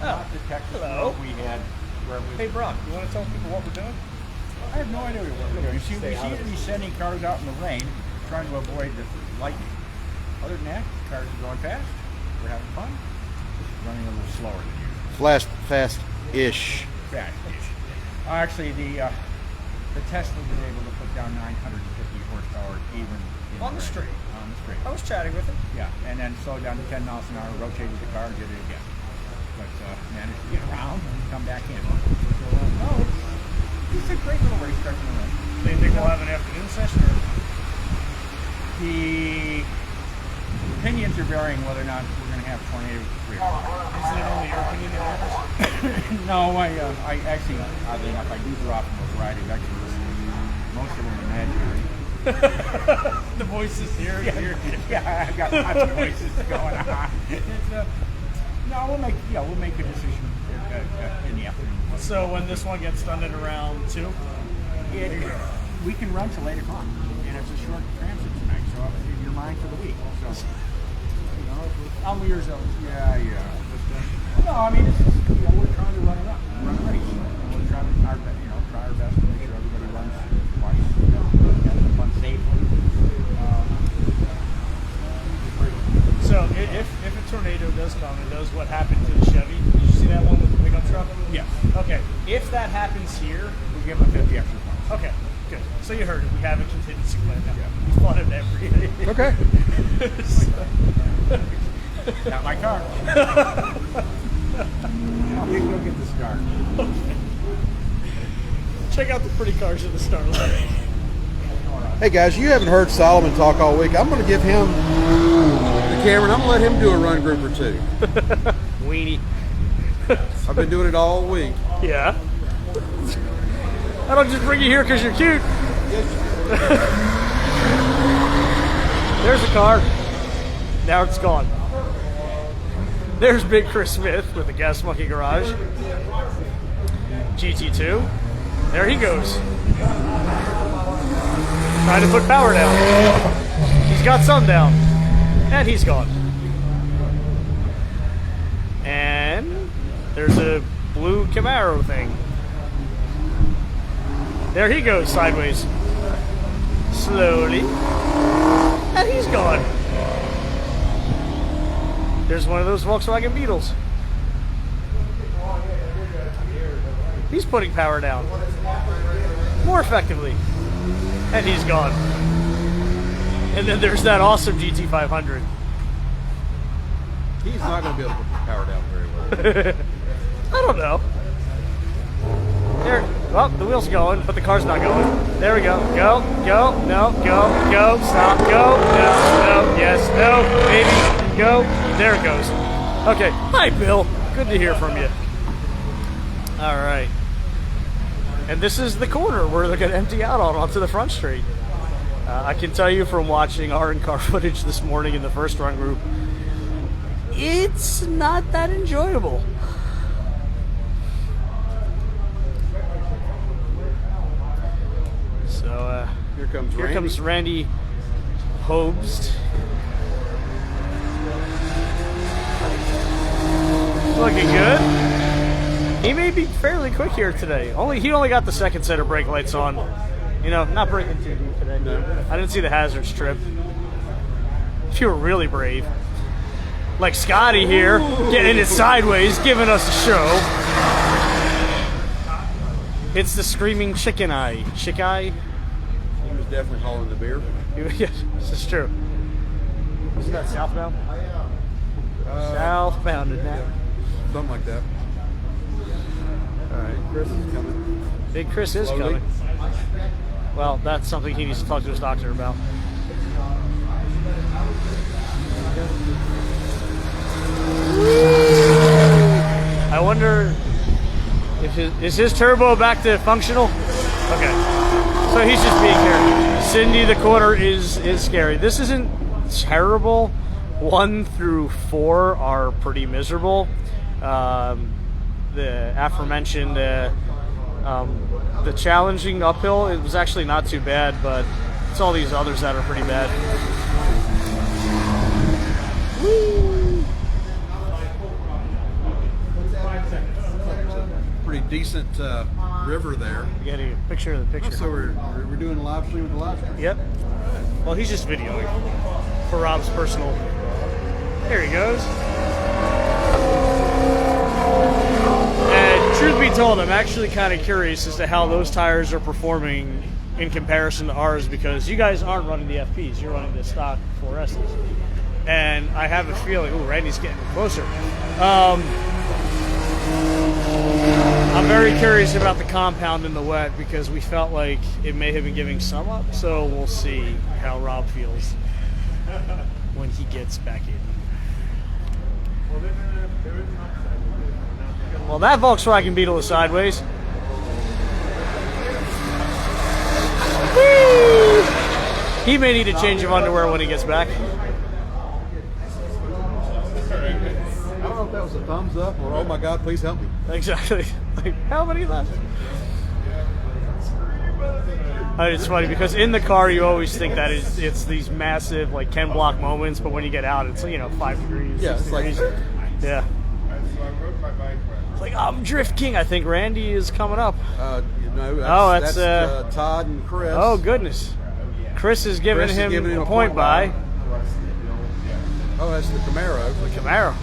not the Texas hello. we had. Where we, Hey, Brock, you want to tell people what we're doing? I have no idea what we're doing. We seem to be sending cars out in the rain, trying to avoid the lightning. Other than that, cars are going fast. We're having fun. Just running a little slower than usual. Fast-ish. Fast-ish. Actually, the Tesla was able to put down 950 horsepower even in On the street. On the street. I was chatting with him. Yeah, and then slowed down to 10 miles an hour, rotated the car, did it again. But managed to get around and come back in. No, it's a great little racetrack in the rain. Do you think we'll have an afternoon session? Or? The opinions are varying whether or not we're going to have tornado free. Isn't it only your opinion that matters? No, I actually, oddly enough, I do draw from a variety of experts. Most of them are imaginary. The voices here. Yeah, I've got lots of voices going on. No, we'll make a decision in the afternoon. So when this one gets done at around 2? We can run till 8 o'clock, and it's a short transit tonight, so you're mine for the week. So, I'm yours. Yeah. No, I mean, it's just, we're trying to run a race. We're trying try our best to make sure everybody runs twice, and run safely. So if a tornado does come and does what happened to the Chevy, did you see that one with the pickup truck? Yes. Okay. If that happens here, We'll give them 50 extra points. okay, good. So you heard it. We have a contingency plan now. Yeah. We thought of everything. Okay. Not my car. I'll go get the star. Check out the pretty cars in the Starlight. Hey guys, you haven't heard Solomon talk all week. I'm going to give him the camera and I'm going to let him do a run group or two. Weenie. I've been doing it all week. Yeah. I don't just bring you here because you're cute. There's the car. Now it's gone. There's Big Chris Smith with the Gas Monkey Garage. GT2. There he goes. Trying to put power down. He's got some down. And he's gone. And there's a blue Camaro thing. There he goes sideways. Slowly. And he's gone. There's one of those Volkswagen Beetles. He's putting power down. More effectively. And he's gone. And then there's that awesome GT500. He's not going to be able to put the power down very well. I don't know. There. Well, the wheel's going, but the car's not going. There we go. Go. No. Go. Stop. Go. No. Yes. No. Maybe. Go. There it goes. Okay. Hi, Bill. Good to hear from you. All right. And this is the corner where they're going to empty out onto the front street. I can tell you from watching our in-car footage this morning in the first run group, it's not that enjoyable. So here comes Randy Hobst. Looking good. He may be fairly quick here today. He only got the second set of brake lights on. Not braking too deep today. No. I didn't see the hazard strip. If you were really brave. Like Scotty here, getting it sideways, giving us a show. It's the screaming chicken eye. Chick eye? He was definitely hauling the beer. Yes, this is true. Isn't that southbound? Southbound, isn't that? Something like that. All right, Chris is coming. Big Chris is coming. Well, that's something he needs to talk to his doctor about. I wonder if his turbo back to functional? Okay. So he's just being here. Cindy, the corner is scary. This isn't terrible. 1 through 4 are pretty miserable. The aforementioned the challenging uphill, it was actually not too bad, but it's all these others that are pretty bad. Woo! decent river there. You got a picture of the picture. So we're doing a live stream with the live stream. Yep. Well, he's just videoing for Rob's personal. There he goes. And truth be told, I'm actually kind of curious as to how those tires are performing in comparison to ours, because you guys aren't running the FPs, you're running the stock 4Ss. And I have a feeling, ooh, Randy's getting closer. I'm very curious about the compound in the wet, because we felt like it may have been giving some up, so we'll see how Rob feels when he gets back in. Well, that Volkswagen Beetle is sideways. Whee! He may need a change of underwear when he gets back. I don't know if that was a thumbs up or, oh my God, please help me. Exactly. Like, how many left? It's funny because in the car you always think that it's these massive like Ken Block moments, but when you get out it's 5 degrees. Yeah, 6 it's like degrees. Yeah. It's like I'm Drift King. I think Randy is coming up. That's Todd and Chris. Oh goodness. Chris is giving him a point by. Oh, that's the Camaro. The Camaro.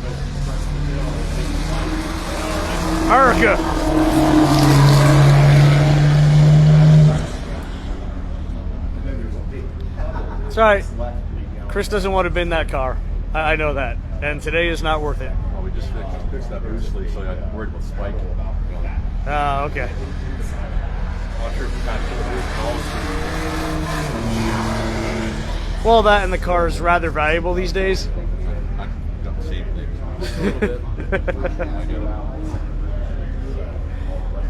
America. It's all right. Chris doesn't want to bin that car. I know that. And today is not worth it. Well, we just fixed that boost sleeve, so I'm worried about spike. Oh, okay. I'm not sure if you kind of the boost Well, that and the car is rather valuable these days. I don't see anything.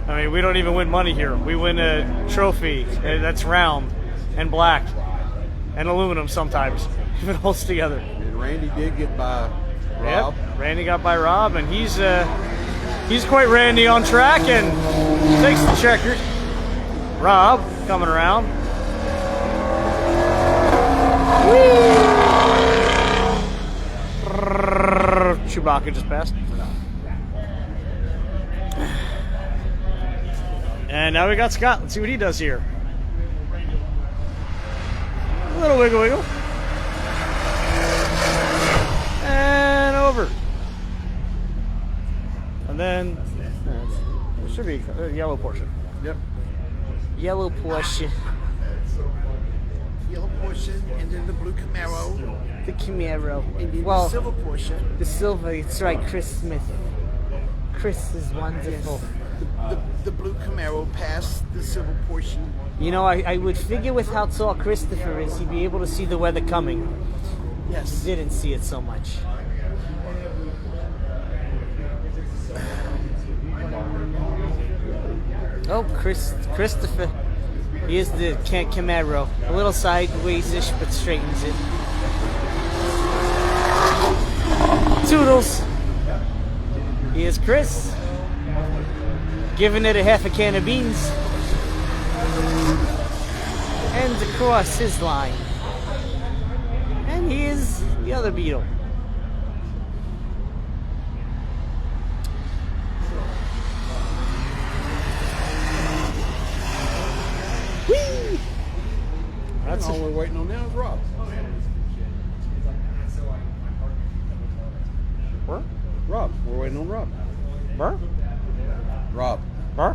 I mean, we don't even win money here. We win a trophy that's round and black and aluminum sometimes, if it holds together. And Randy did get by Rob. Yep, Randy got by Rob, and he's quite Randy on track and takes the checkers. Rob coming around. Whee! Chewbacca just passed. And now we got Scott. Let's see what he does here. A little wiggle wiggle. And over. And then it should be a yellow portion. Yep. Yellow Porsche. Yellow Porsche, and then the blue Camaro, The Camaro. and then Well, the silver Porsche. the silver, it's right, Chris Smith. Chris is wonderful. The blue Camaro past the silver Porsche. You know, I would figure with how tall Christopher is, he'd be able to see the weather coming. Yes. He didn't see it so much. Oh, Christopher. Here's the Camaro. A little sideways-ish, but straightens it. Toodles. Here's Chris. Giving it a half a can of beans. And across his line. And here's the other Beetle. Whee! That's all we're waiting on now is Rob. Burr? Rob. We're waiting on Rob. Burr? Rob. Burr?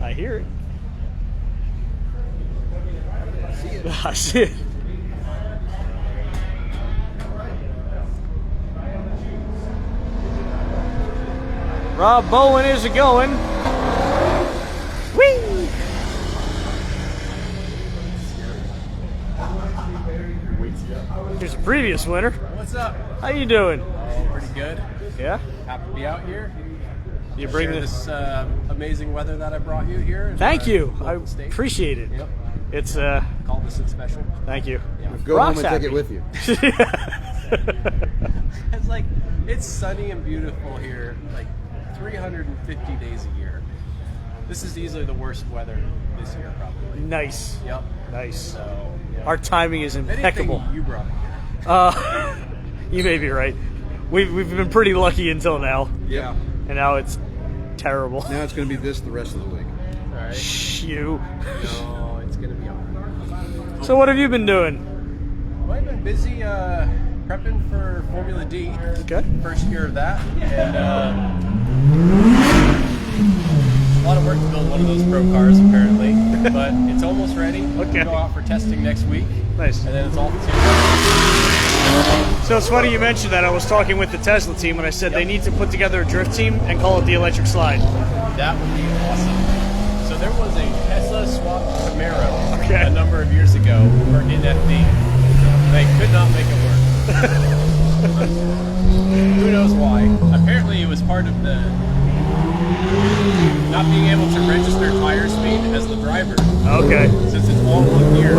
I hear it. I see it. Rob Bowen is a going. Whee! Here's a previous winner. What's up? How you doing? Pretty good. Yeah? Happy to be out here. You bring Share this. this amazing weather that I brought you here. in, Thank you. I Golden State. appreciate it. Yep. It's Call this a special. Thank you. Go Rock's home and happy. take it with you. It's like it's sunny and beautiful here, like 350 days a year. This is easily the worst weather this year, probably. Nice. Yep. Nice. So yeah. Our timing is If anything, impeccable. you brought it here. You may be right. We've been pretty lucky until now, Yeah. and now it's terrible. Now it's going to be this the rest of the week. All right. Shh, you. No, it's gonna be on. So what have you been doing? Well, I've been busy prepping for Formula D. Okay. First year of that, and a lot of work to build one of those pro cars, apparently. But it's almost ready. Okay. Go out for testing next week. Nice. And then it's all So it's funny you mentioned that. I was talking with the Tesla team, and I said they need to put together a drift team and call it the Electric Slide. That would be awesome. So there was a Tesla swapped Camaro Okay. a number of years ago for NFD. They could not make it work. Who knows why? Apparently it was part of the not being able to register tire speed as the driver, Okay. since it's all one gear.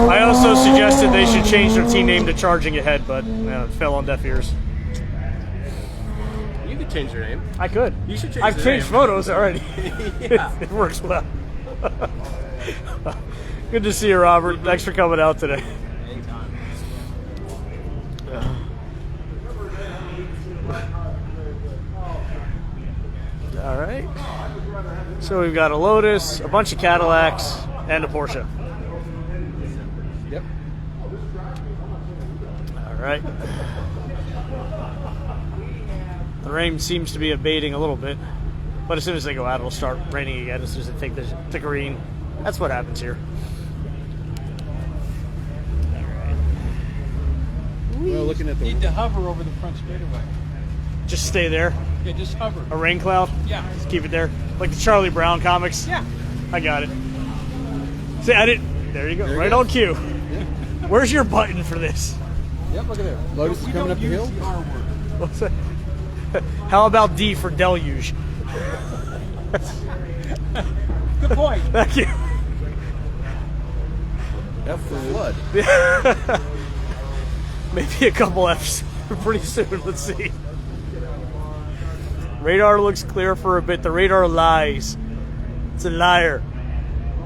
I also suggested they should change their team name to Charging Ahead, but it fell on deaf ears. You could change your name. I could. You should change I've the changed name. photos already. Yeah. It works well. Good to see you, Robert. Thanks for coming out today. All right. So we've got a Lotus, a bunch of Cadillacs, and a Porsche. Yep. All right. The rain seems to be abating a little bit, but as soon as they go out, it'll start raining again as soon as they take the green. That's what happens here. Well, looking at the Need to hover over the front straightaway. Just stay there. Yeah, just hover. A rain cloud. Yeah. Just keep it there, like the Charlie Brown comics. Yeah. I got it. See, I didn't. There you go. There it right goes. on cue. Where's your button for this? Yep, look at there. Lotus is coming up the hill. The R word. What's that? How about D for deluge? Good point. Thank you. F for flood. Maybe a couple F's pretty soon. Let's see. Radar looks clear for a bit. The radar lies. It's a liar.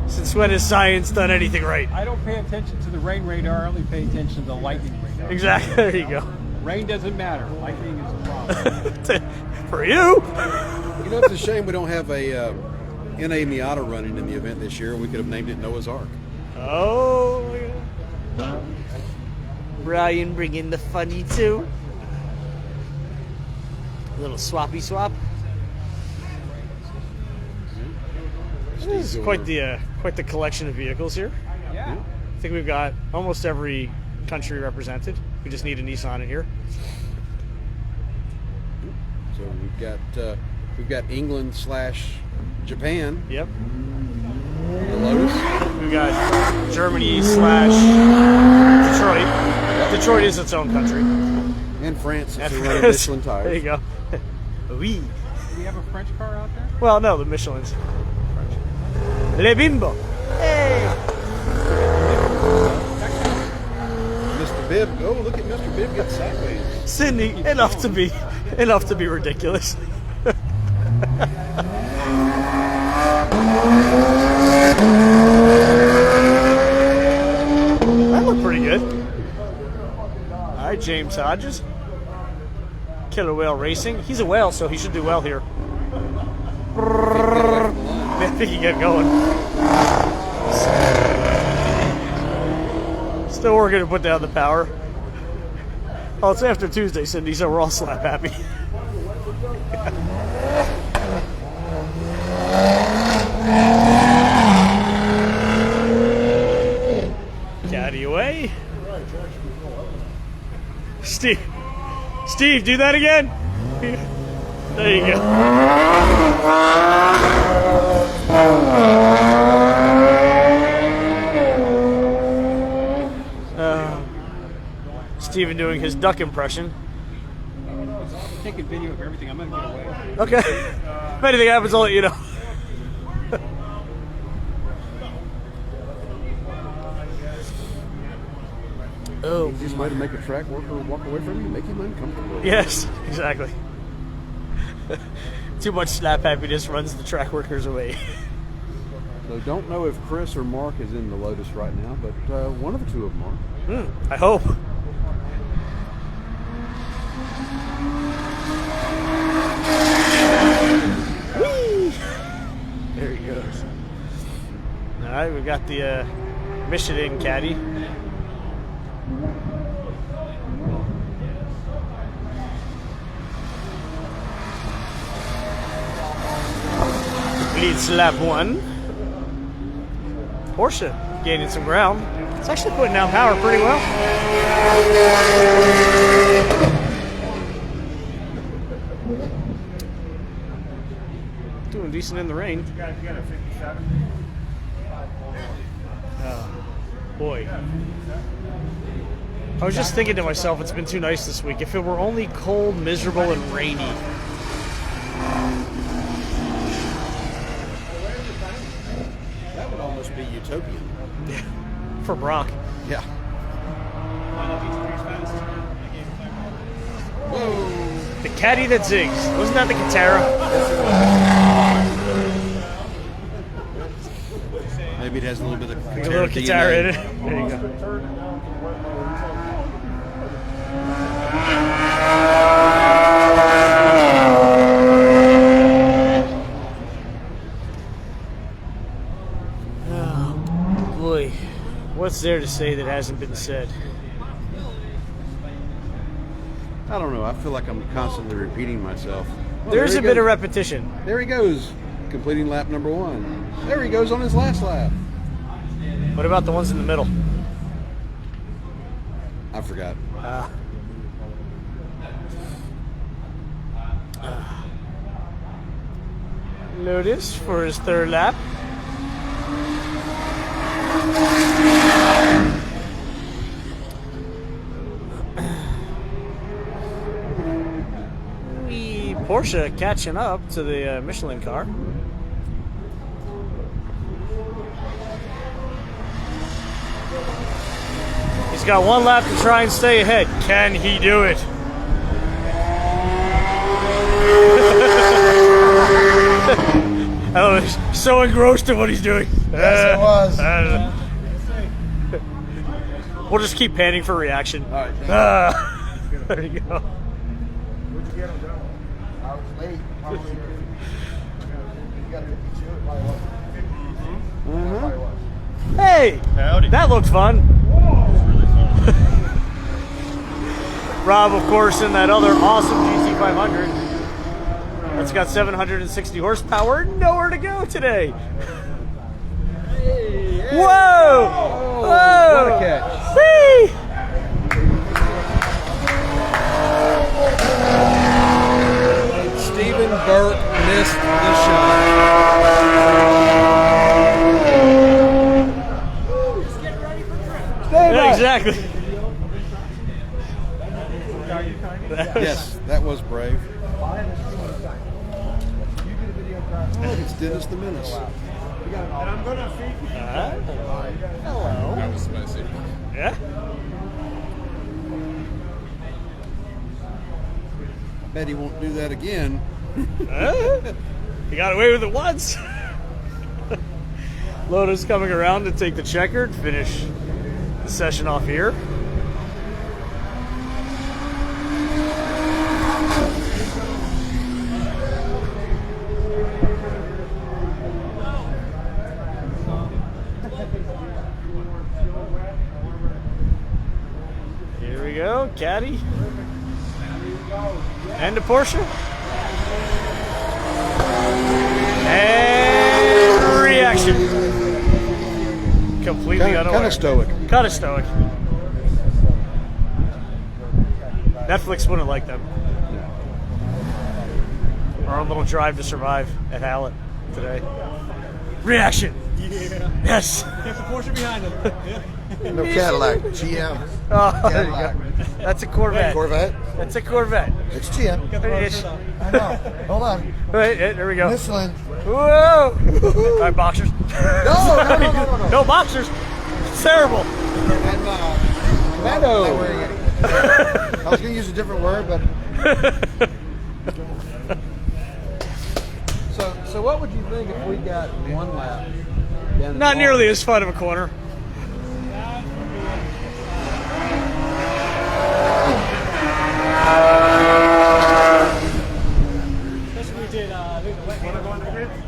Since when has science done anything right? I don't pay attention to the rain radar. I only pay attention to the lightning radar. Exactly. There you go. Rain doesn't matter. Lightning is the problem. For you. You know, it's a shame we don't have a NA Miata running in the event this year. We could have named it Noah's Ark. Oh. Yeah. Brian bringing the funny too. A little swappy swap. This is quite the collection of vehicles here. Yeah. I think we've got almost every country represented. We just need a Nissan in here. So we've got England / Japan. Yep. The Lotus. We've got Germany / Detroit. Detroit is its own country. And France. Since And they're running France. Michelin tires. There you go. Oui. Do we have a French car out there? Well, no, the Michelin's. Le Bimbo. Hey. Mr. Bibb. Oh, look at Mr. Bibb get sideways. Cindy, enough to be ridiculous. That looked pretty good. All right, James Hodges. Killer Whale Racing. He's a whale, so he should do well here. I think he get going. Still working to put down the power. Oh, it's after Tuesday, Cindy, so we're all slap happy. Caddy away. Steve, do that again. There you go. Steven doing his duck impression. Taking video of everything. I'm gonna get away. Okay. If anything happens, I'll let you know. Oh. Easiest way to make a track worker walk away from you, make him uncomfortable. Yes, exactly. Too much slap happiness runs the track workers away. So don't know if Chris or Mark is in the Lotus right now, but one of the two of them are. I hope. Whee! There he goes. All right, we've got the Michelin caddy. Leads lap 1. Porsche gaining some ground. It's actually putting down power pretty well. Doing decent in the rain. Boy. I was just thinking to myself, it's been too nice this week. If it were only cold, miserable, and rainy. That would almost be utopian. For Brock. Yeah. The caddy that zigs. Wasn't that the Katara? Maybe it has a little bit of A little Katara in it. There you go. Oh, boy. What's there to say that hasn't been said? I don't know. I feel like I'm constantly repeating myself. Oh, There's there a he bit of goes. repetition. There he goes, completing lap number 1. There he goes on his last lap. What about the ones in the middle? I forgot. Lotus for his third lap. Porsche catching up to the Michelin car. He's got one lap to try and stay ahead. Can he do it? Oh, he's so engrossed in what he's doing. Yes, it was. We'll just keep panning for reaction. All right, There you go. Where'd you get him going? I was late. Probably. You got 52. It probably was. It probably was. Hey, that looked fun. Rob, of course, in that other awesome GT500. That's got 760 horsepower. Nowhere to go today. Whoa! Whoa! What a catch. Whee! Stephen Burke missed the shot. Yeah, exactly. Yes, that was brave. Oh, it's Dennis the Menace. Hello. That was messy. Yeah. Bet he won't do that again. He got away with it once. Lotus coming around to take the checkered, finish the session off here. Here we go, caddy. And a Porsche. And reaction. Completely unaware. Kind of stoic. Kind of stoic. Netflix wouldn't like them. Our own little drive to survive at Hallett today. Reaction. Yeah. Yes. Get the Porsche behind him. No Cadillac. GM. Oh, there you go. That's a Corvette. Corvette. That's a Corvette. It's GM. It's- I know. Hold on. Wait, there we go. Michelin. Whoa! All right, boxers. No. No boxers. It's terrible. And, Commando. I was going to use a different word, but. So what would you think if we got one lap down. Not nearly as fun of a corner.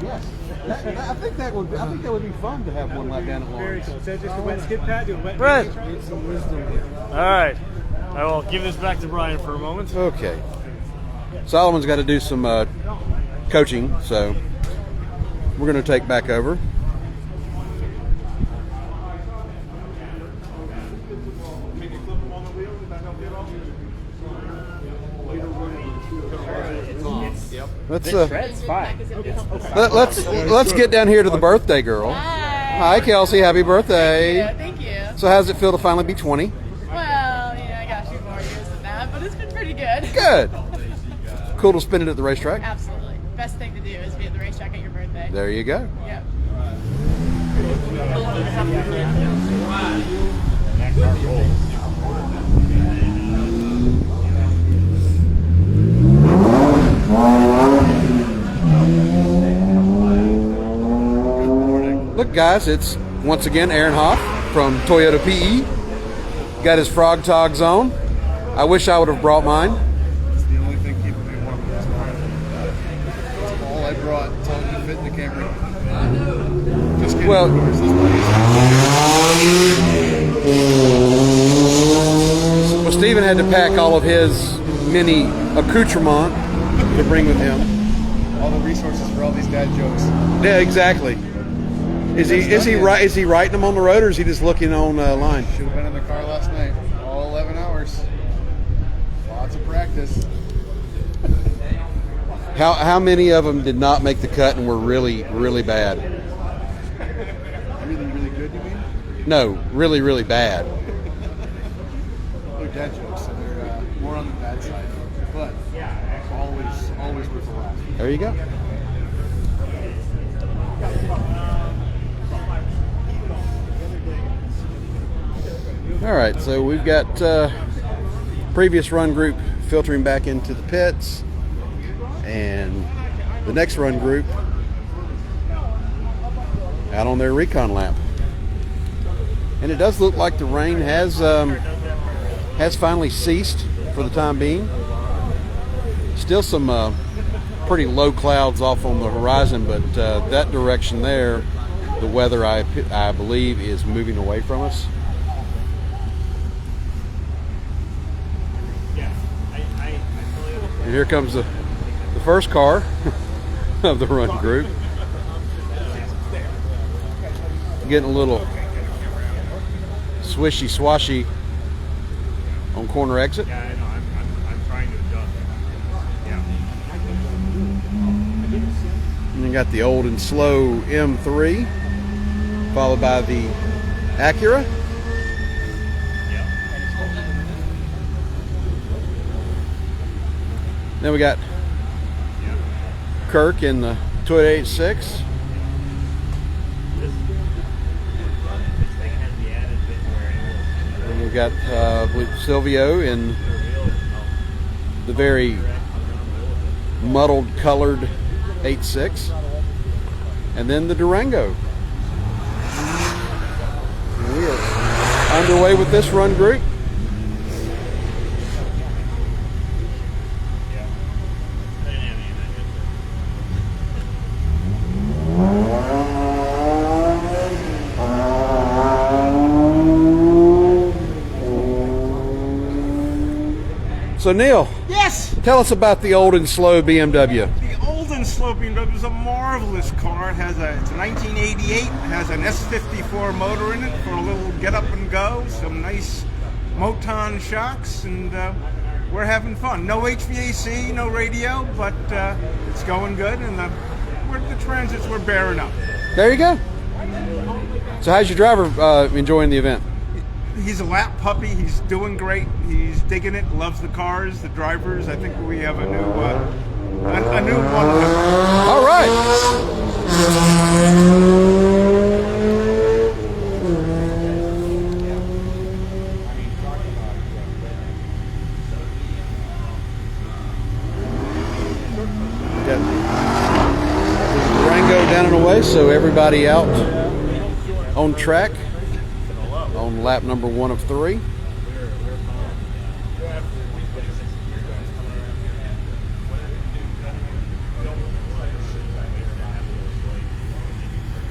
Yes. I think that would be fun to have one lap down at Lawrence. Is that just a wet skid pad? Do a wet Brett. Need some wisdom here. All right. I will give this back to Brian for a moment. Okay. Solomon's got to do some coaching, so we're going to take back over. Let's get down here to the birthday girl. Hi, Kelsey. Happy birthday. Thank you. So how does it feel to finally be 20? Well, I got a few more years than that, but it's been pretty good. Good. Cool to spend it at the racetrack? Absolutely. Best thing to do is be at the racetrack at your birthday. There you go. Yep. Look, guys, it's once again Aaron Hoff from Toyota PE. Got his frog togs on. I wish I would have brought mine. It's the only thing keeping me warm in this car. That's all I brought until it could fit in the Camry. Just kidding. Well, of course. Well, Steven had to pack all of his mini accoutrement to bring with him. All the resources for all these dad jokes. Yeah, exactly. Is he writing them on the road, or is he just looking online? Should have been in the car last night. All 11 hours. Lots of practice. How many of them did not make the cut and were really, really bad? Really, really good, you mean? No, really, really bad. They're dad jokes, so they're more on the bad side. But always worth a laugh. There you go. All right, so we've got previous run group filtering back into the pits, and the next run group out on their recon lap. And it does look like the rain has finally ceased for the time being. Still some pretty low clouds off on the horizon, but that direction there, the weather I believe is moving away from us. And here comes the first car of the run group. Getting a little swishy swashy on corner exit. Yeah, I know. I'm trying to adjust. Yeah. And you got the old and slow M3, followed by the Acura. Then we got Kirk in the Toyota H6. And we got I believe Silvio in the very muddled colored H6. And then the Durango. And we are underway with this run group. So Neil, Yes! tell us about the old and slow BMW. The old and slow BMW is a marvelous car. It's a 1988. It has an S54 motor in it for a little get up and go. Some nice Moton shocks, and we're having fun. No HVAC, no radio, but it's going good, and the Transits we're bearing up. There you go. So how's your driver enjoying the event? He's a lap puppy. He's doing great. He's digging it. Loves the cars, the drivers. I think we have a new one. All right. Got Durango down and away, so everybody out on track on lap number 1 of 3.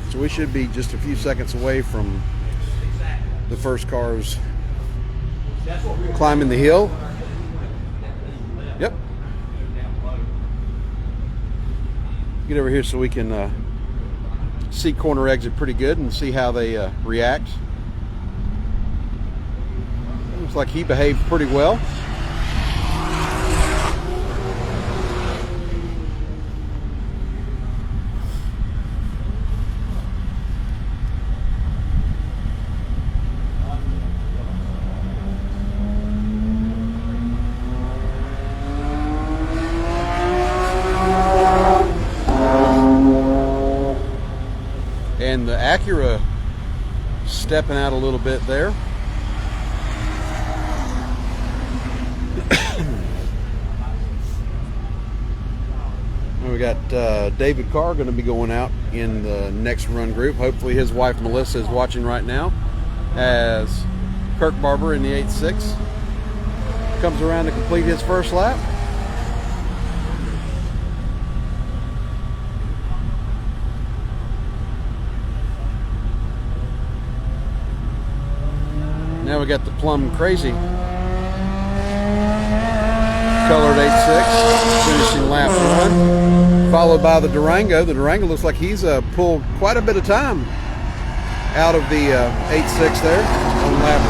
So we should be just a few seconds away from the first cars climbing the hill. Yep. Get over here so we can see corner exit pretty good and see how they react. Looks like he behaved pretty well. And the Acura stepping out a little bit there. We got David Carr going to be going out in the next run group. Hopefully his wife Melissa is watching right now as Kirk Barber in the 8.6 comes around to complete his first lap. Now we got the Plum Crazy colored 8.6 finishing lap 1, followed by the Durango. The Durango looks like he's pulled quite a bit of time out of the 8.6 there on lap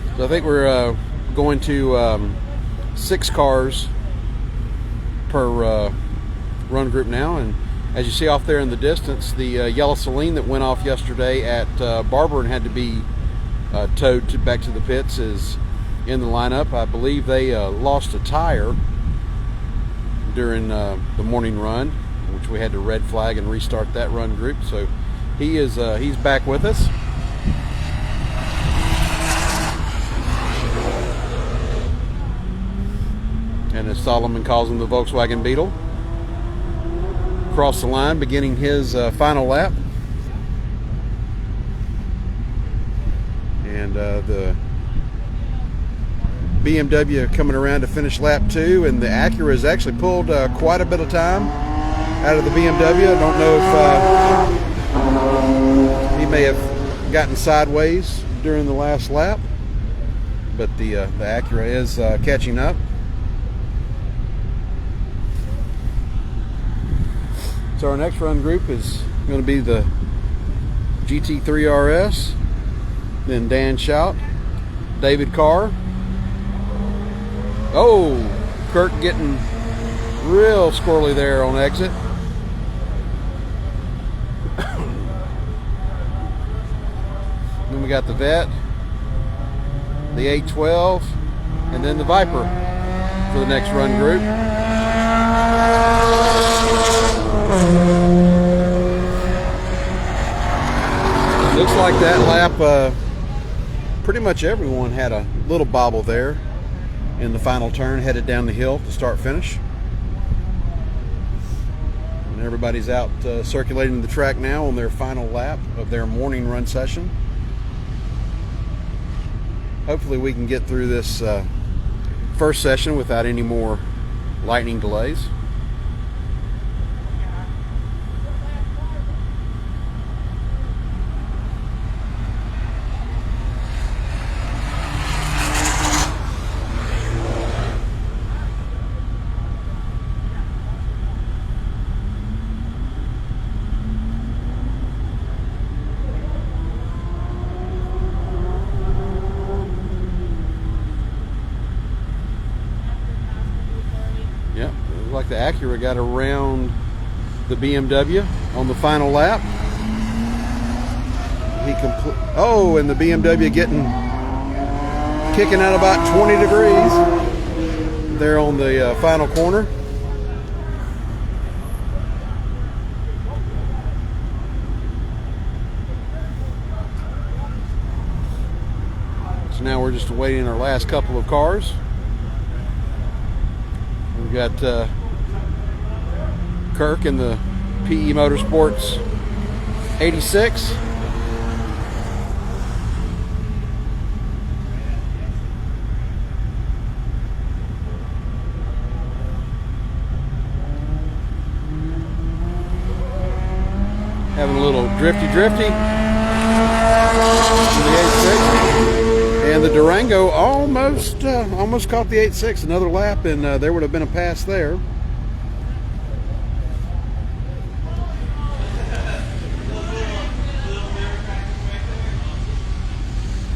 1. So I think we're going to 6 cars per run group now, and as you see off there in the distance, the yellow Celine that went off yesterday at Barber and had to be towed back to the pits is in the lineup. I believe they lost a tire during the morning run, which we had to red flag and restart that run group. So he's back with us. And as Solomon calls him, the Volkswagen Beetle. Across the line, beginning his final lap. And the BMW coming around to finish lap 2, and the Acura has actually pulled quite a bit of time out of the BMW. I don't know if he may have gotten sideways during the last lap, but the Acura is catching up. So our next run group is going to be the GT3 RS, then Dan Shout, David Carr. Oh, Kurt getting real squirrely there on exit. Then we got the Vet, the 812, and then the Viper for the next run group. Looks like that lap, pretty much everyone had a little bobble there in the final turn, headed down the hill to start finish. And everybody's out circulating the track now on their final lap of their morning run session. Hopefully we can get through this first session without any more lightning delays. Like the Acura got around the BMW on the final lap. And the BMW kicking out about 20 degrees there on the final corner. So now we're just awaiting our last couple of cars. We've got Kirk in the PE Motorsports 86. Having a little drifty. The 86. And the Durango almost caught the 86. Another lap, and there would have been a pass there.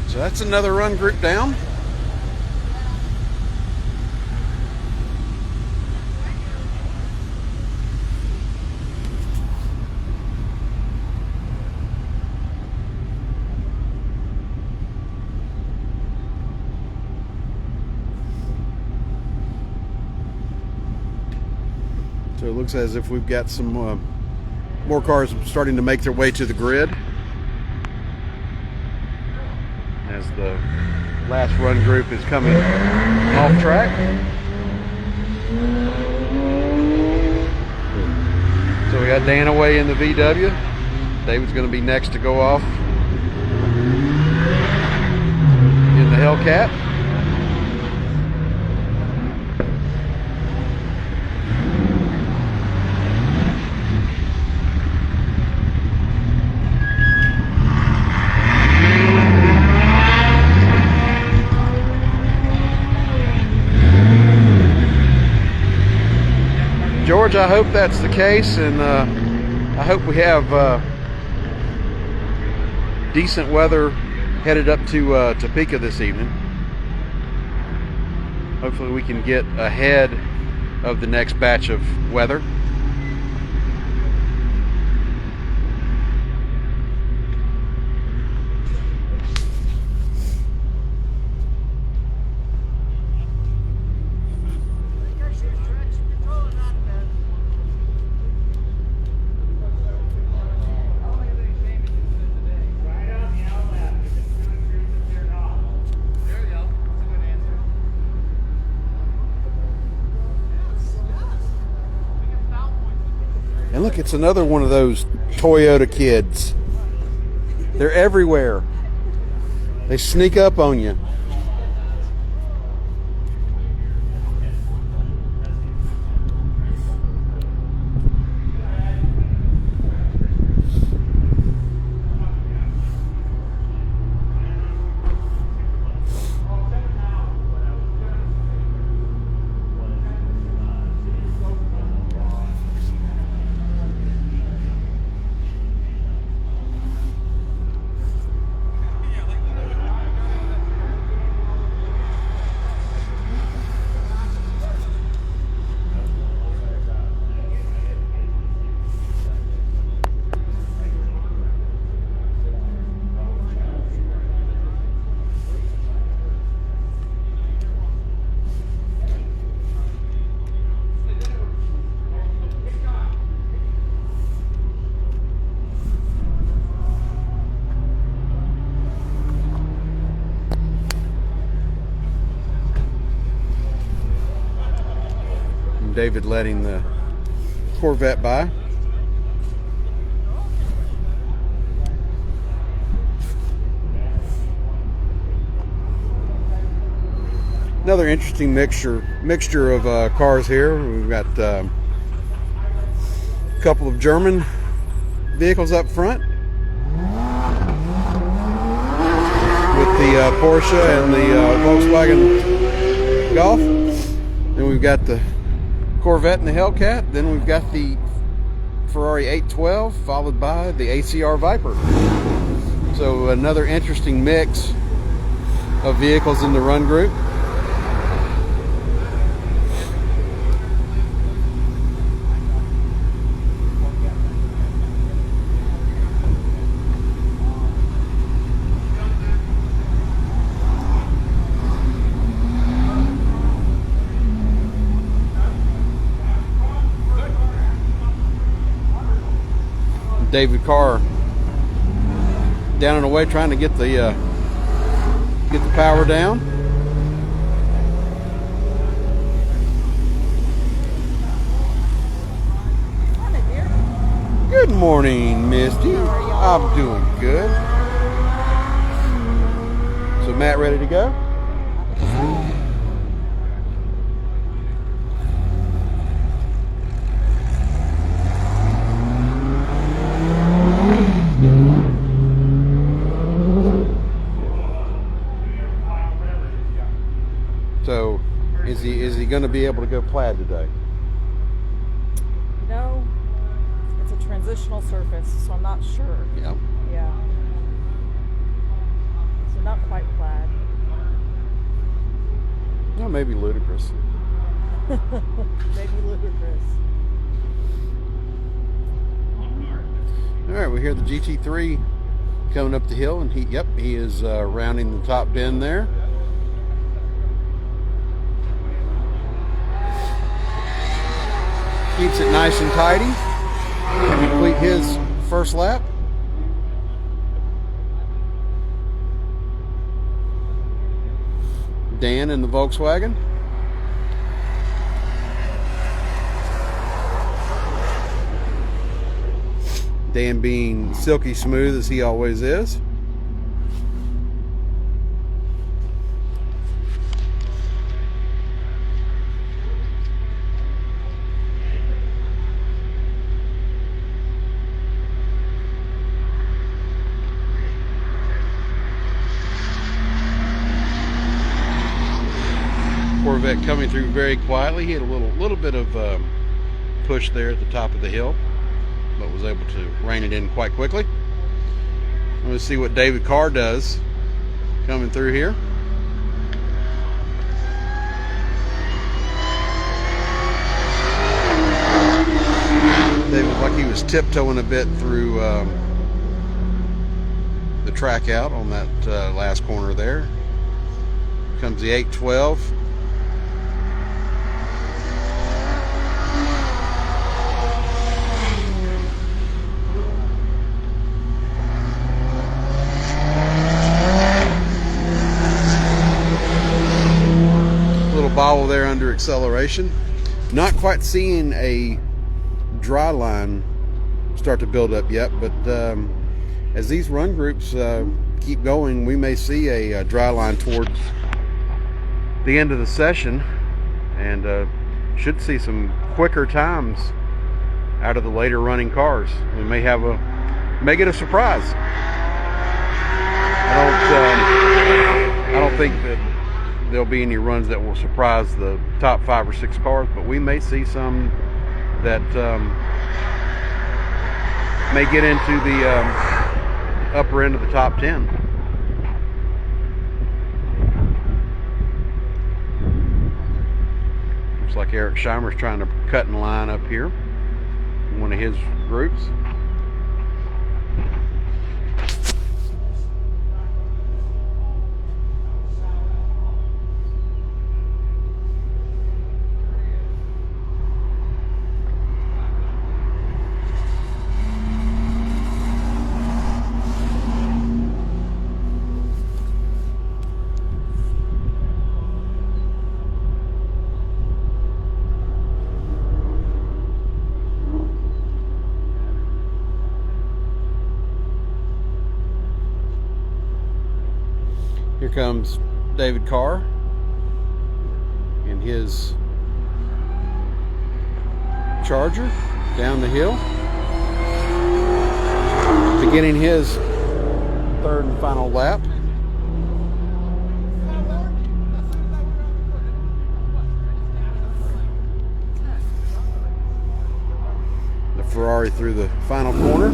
So that's another run group down. So it looks as if we've got some more cars starting to make their way to the grid as the last run group is coming off track. So we got Dan away in the VW. David's going to be next to go off in the Hellcat. George, I hope that's the case, and I hope we have decent weather headed up to Topeka this evening. Hopefully we can get ahead of the next batch of weather. And look, it's another one of those Toyota kids. They're everywhere. They sneak up on you. David letting the Corvette by. Another interesting mixture of cars here. We've got a couple of German vehicles up front with the Porsche and the Volkswagen Golf. Then we've got the Corvette and the Hellcat. Then we've got the Ferrari 812 followed by the ACR Viper. So another interesting mix of vehicles in the run group. David Carr down and away trying to get the power down. Good morning, Misty. I'm doing good. So Matt, ready to go? So, is he going to be able to go plaid today? No, it's a transitional surface, so I'm not sure. Yeah. Yeah. So not quite plaid. No, maybe ludicrous. Maybe ludicrous. All right, we hear the GT3 coming up the hill, and he is rounding the top bend there. Keeps it nice and tidy to complete his first lap. Dan in the Volkswagen. Dan being silky smooth as he always is. Corvette coming through very quietly. He had a little bit of push there at the top of the hill, but was able to rein it in quite quickly. I'm going to see what David Carr does coming through here. David looked like he was tiptoeing a bit through the track out on that last corner there. Comes the 812. Bobble there under acceleration. Not quite seeing a dry line start to build up yet, but as these run groups keep going, we may see a dry line towards the end of the session, and should see some quicker times out of the later running cars. We may get a surprise. I don't think that there'll be any runs that will surprise the top 5 or 6 cars, but we may see some that may get into the upper end of the top 10. Looks like Eric Scheimer's trying to cut in line up here in one of his groups. Here comes David Carr in his Charger down the hill, beginning his third and final lap. The Ferrari through the final corner,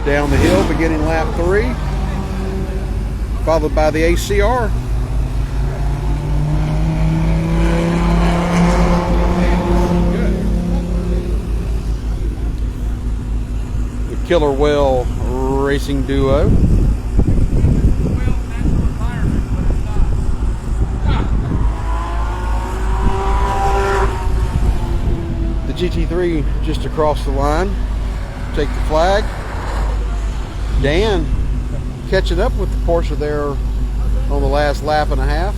down the hill, beginning lap 3. Followed by the ACR. The Killer Whale Racing Duo. The GT3 just across the line. Take the flag. Dan catching up with the Porsche there on the last lap and a half.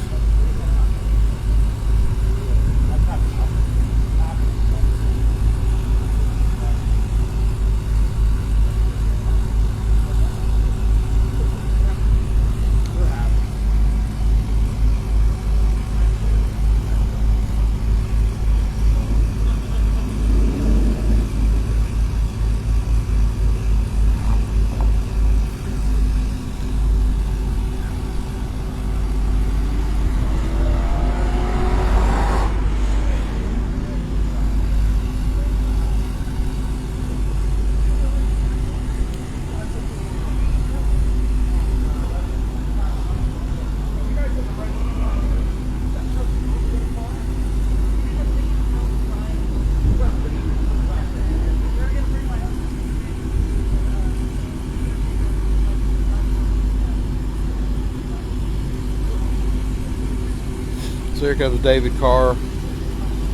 there comes David Carr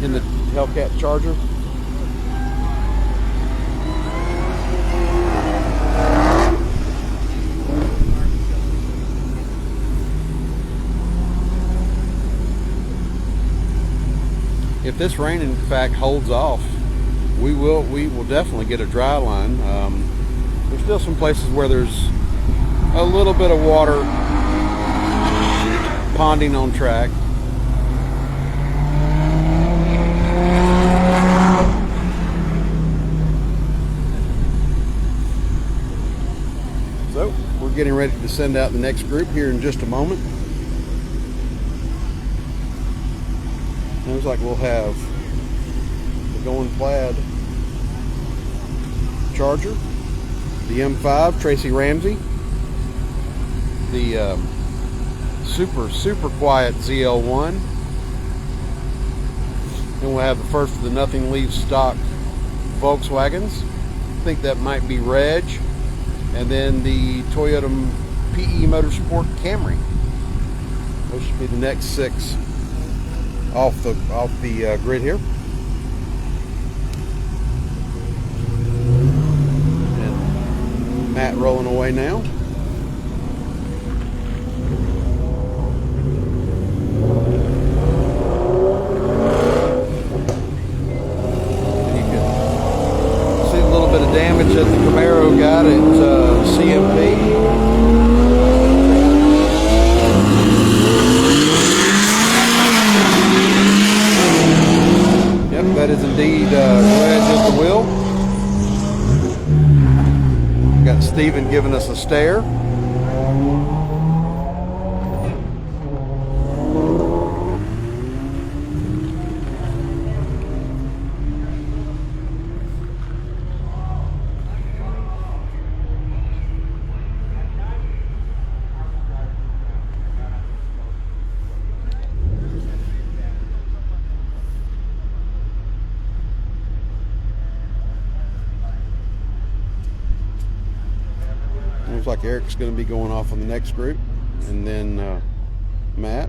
in the Hellcat Charger. If this rain in fact holds off, we will definitely get a dry line. There's still some places where there's a little bit of water ponding on track. So we're getting ready to send out the next group here in just a moment. Looks like we'll have the Going Plaid Charger, the M5 Tracy Ramsey, the super quiet ZL1, then we'll have the first of the Nothing Leaves stock Volkswagens. I think that might be Reg, and then the Toyota PE Motorsport Camry. Those should be the next 6 off the grid here. And Matt rolling away now. And you can see a little bit of damage that the Camaro got at CMP. That is indeed Reg at the wheel. Got Steven giving us a stare. Looks like Eric's going to be going off on the next group, and then Matt.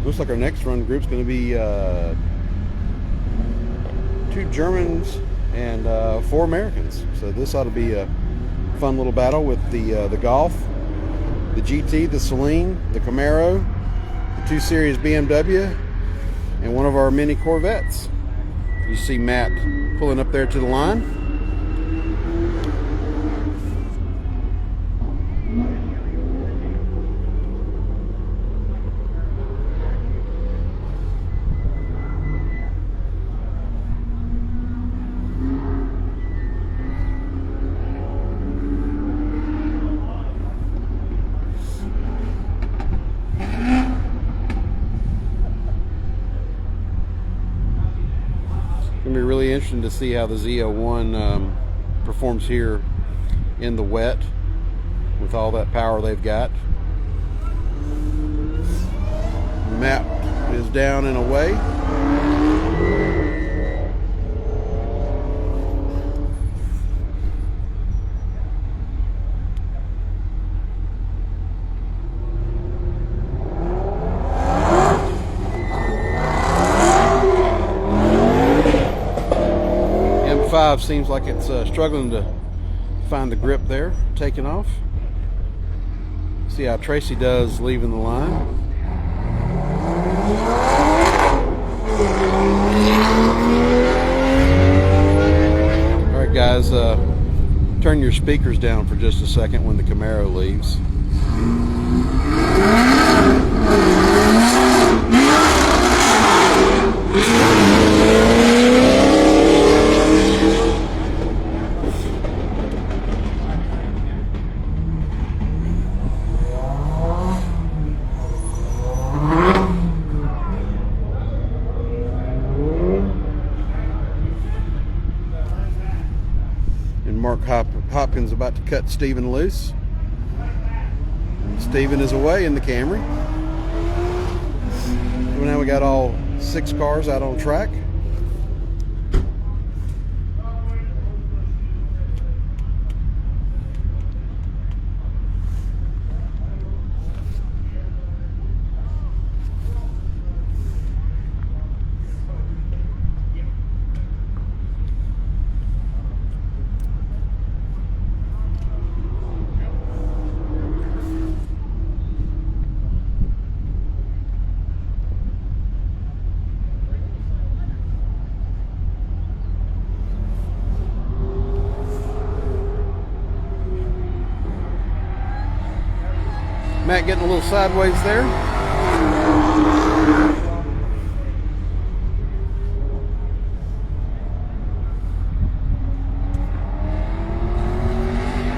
Looks like our next run group's going to be 2 Germans and 4 Americans. So this ought to be a fun little battle with the Golf, the GT, the Celine, the Camaro, the 2 Series BMW, and one of our mini Corvettes. You see Matt pulling up there to the line. It's going to be really interesting to see how the ZL1 performs here in the wet with all that power they've got. Matt is down and away. M5 seems like it's struggling to find the grip there, taking off. See how Tracy does leaving the line. All right, guys, turn your speakers down for just a second when the Camaro leaves. Mark Hopkins about to cut Steven loose. Steven is away in the Camry. So now we got all 6 cars out on track. Matt getting a little sideways there.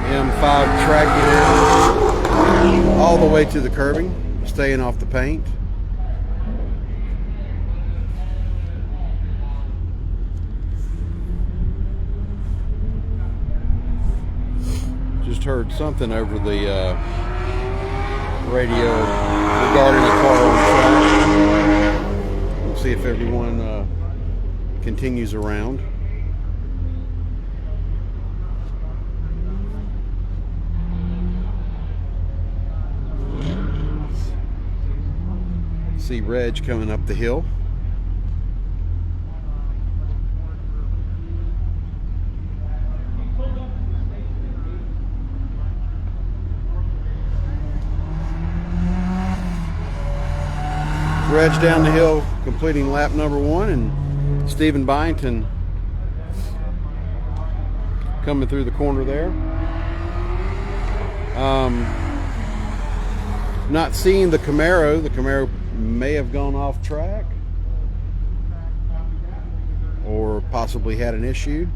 M5 tracking it all the way to the curbing, staying off the paint. Just heard something over the radio regarding a car on track. We'll see if everyone continues around. See Reg coming up the hill. Reg down the hill, completing lap number 1, and Stephen Byington coming through the corner there. Not seeing the Camaro. The Camaro may have gone off track or possibly had an issue.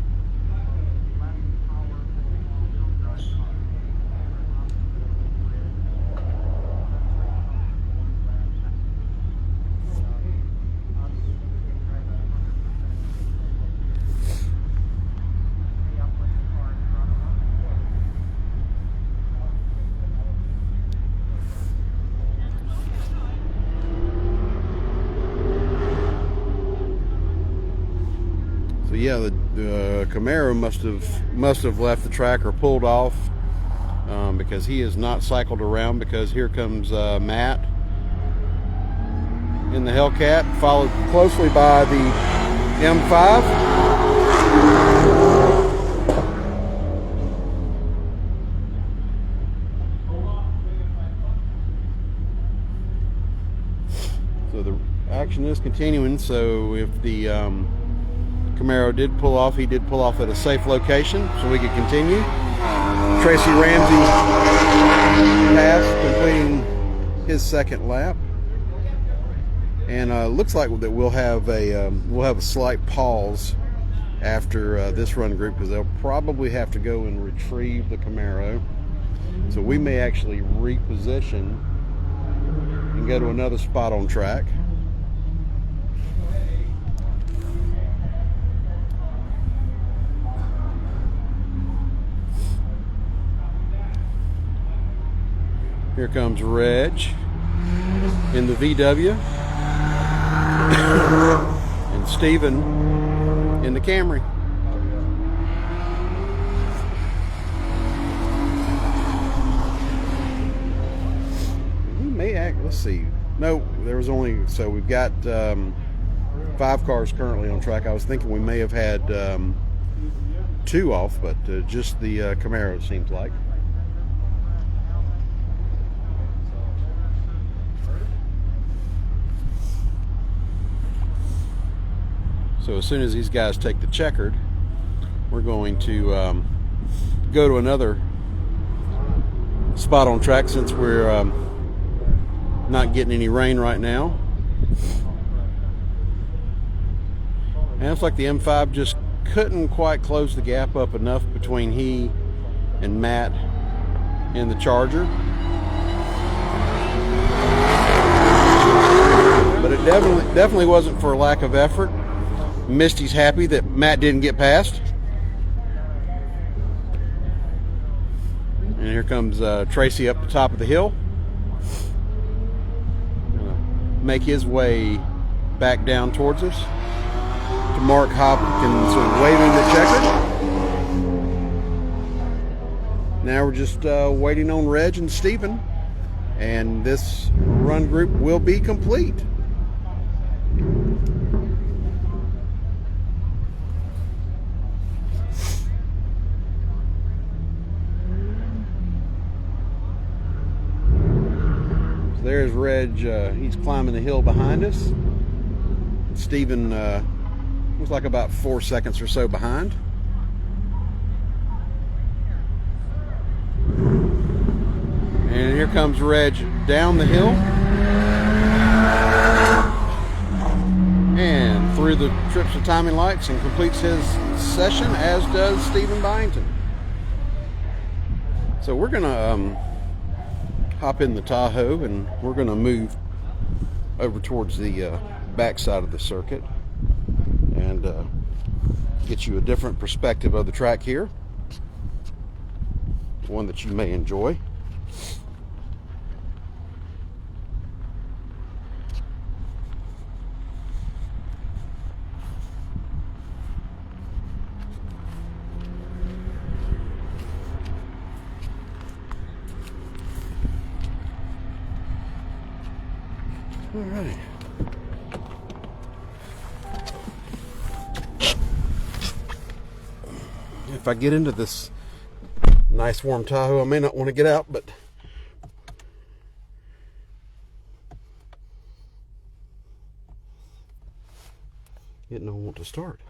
Yeah, the Camaro must have left the track or pulled off because he is not cycled around, because here comes Matt in the Hellcat, followed closely by the M5. So the action is continuing. So if the Camaro did pull off, he did pull off at a safe location, so we could continue. Tracy Ramsey passed, completing his second lap, and looks like that we'll have a slight pause after this run group, because they'll probably have to go and retrieve the Camaro. So we may actually reposition and go to another spot on track. Here comes Reg in the VW and Steven in the Camry. We may act, let's see. No, there was only, so we've got 5 cars currently on track. I was thinking we may have had 2 off, but just the Camaro, it seems like. So as soon as these guys take the checkered, we're going to go to another spot on track, since we're not getting any rain right now. And it's like the M5 just couldn't quite close the gap up enough between he and Matt in the Charger. But it definitely wasn't for lack of effort. Misty's happy that Matt didn't get past. And here comes Tracy up the top of the hill. Gonna make his way back down towards us. To Mark Hopkins waving the checker. Now we're just waiting on Reg and Stephen, and this run group will be complete. So there's Reg, he's climbing the hill behind us. Stephen was like about 4 seconds or so behind. And here comes Reg down the hill and through the trips of timing lights and completes his session, as does Stephen Byington. So we're gonna hop in the Tahoe and we're gonna move over towards the back side of the circuit and get you a different perspective of the track here, one that you may enjoy. All right. If I get into this nice warm Tahoe, I may not want to get out, but it don't want to start.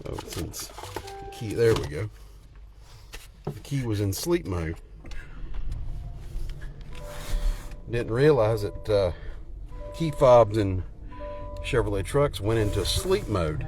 Oh, since the key, there we go. The key was in sleep mode. Didn't realize that key fobs in Chevrolet trucks went into sleep mode.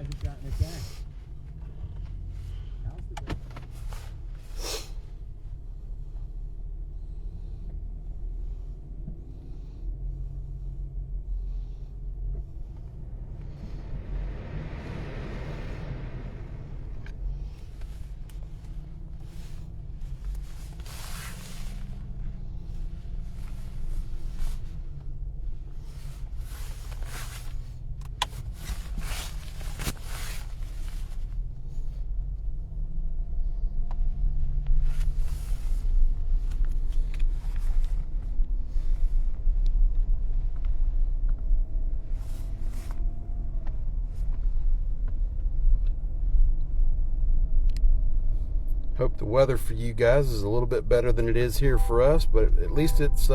Hope the weather for you guys is a little bit better than it is here for us, but at least it's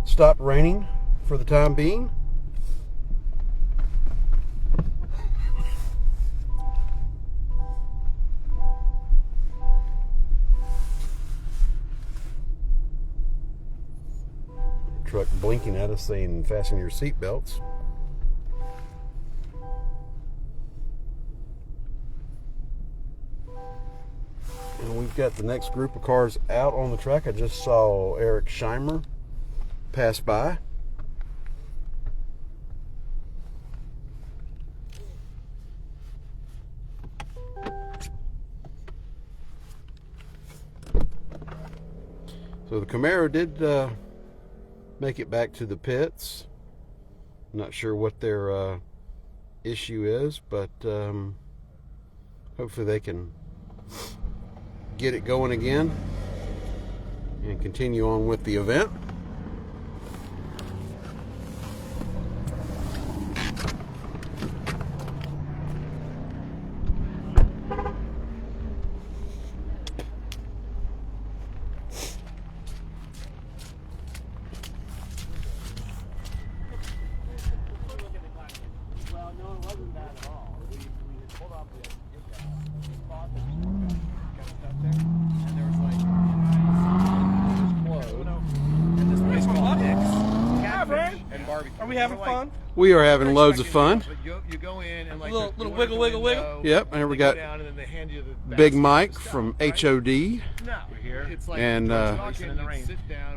stopped raining for the time being. Truck blinking at us saying fasten your seatbelts. And we've got the next group of cars out on the track. I just saw Eric Scheimer pass by. So the Camaro did make it back to the pits. Not sure what their issue is, but hopefully they can get it going again and continue on with the event. Are we having fun? We are having loads of fun. You go in and like little wiggle, wiggle, wiggle. Yep, and here we got Big Mike from HOD and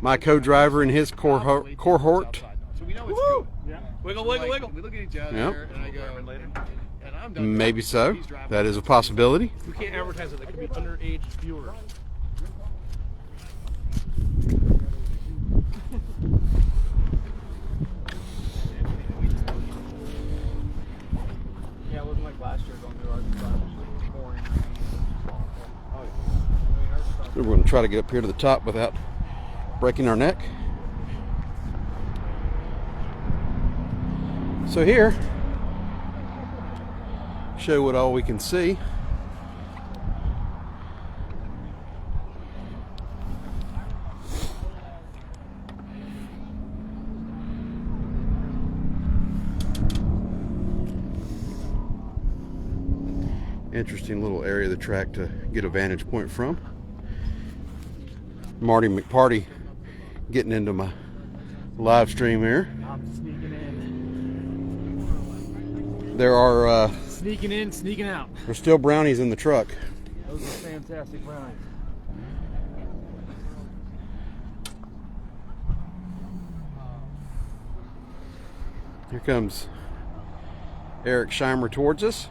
my co-driver and his cohort. Wiggle, wiggle, wiggle. We look at each other, Yep. and I go, and I'm done. Maybe so. That is a possibility. We can't advertise it. There could be underage viewers. Yeah, it wasn't like last year going through Arkansas. It was pouring rain. We're going to try to get up here to the top without breaking our neck. So here, show what all we can see. Interesting little area of the track to get a vantage point from. Marty McParty getting into my live stream here. I'm sneaking in. There are Sneaking in, sneaking out. there's still brownies in the truck. Those are fantastic brownies. Here comes Eric Scheimer towards us.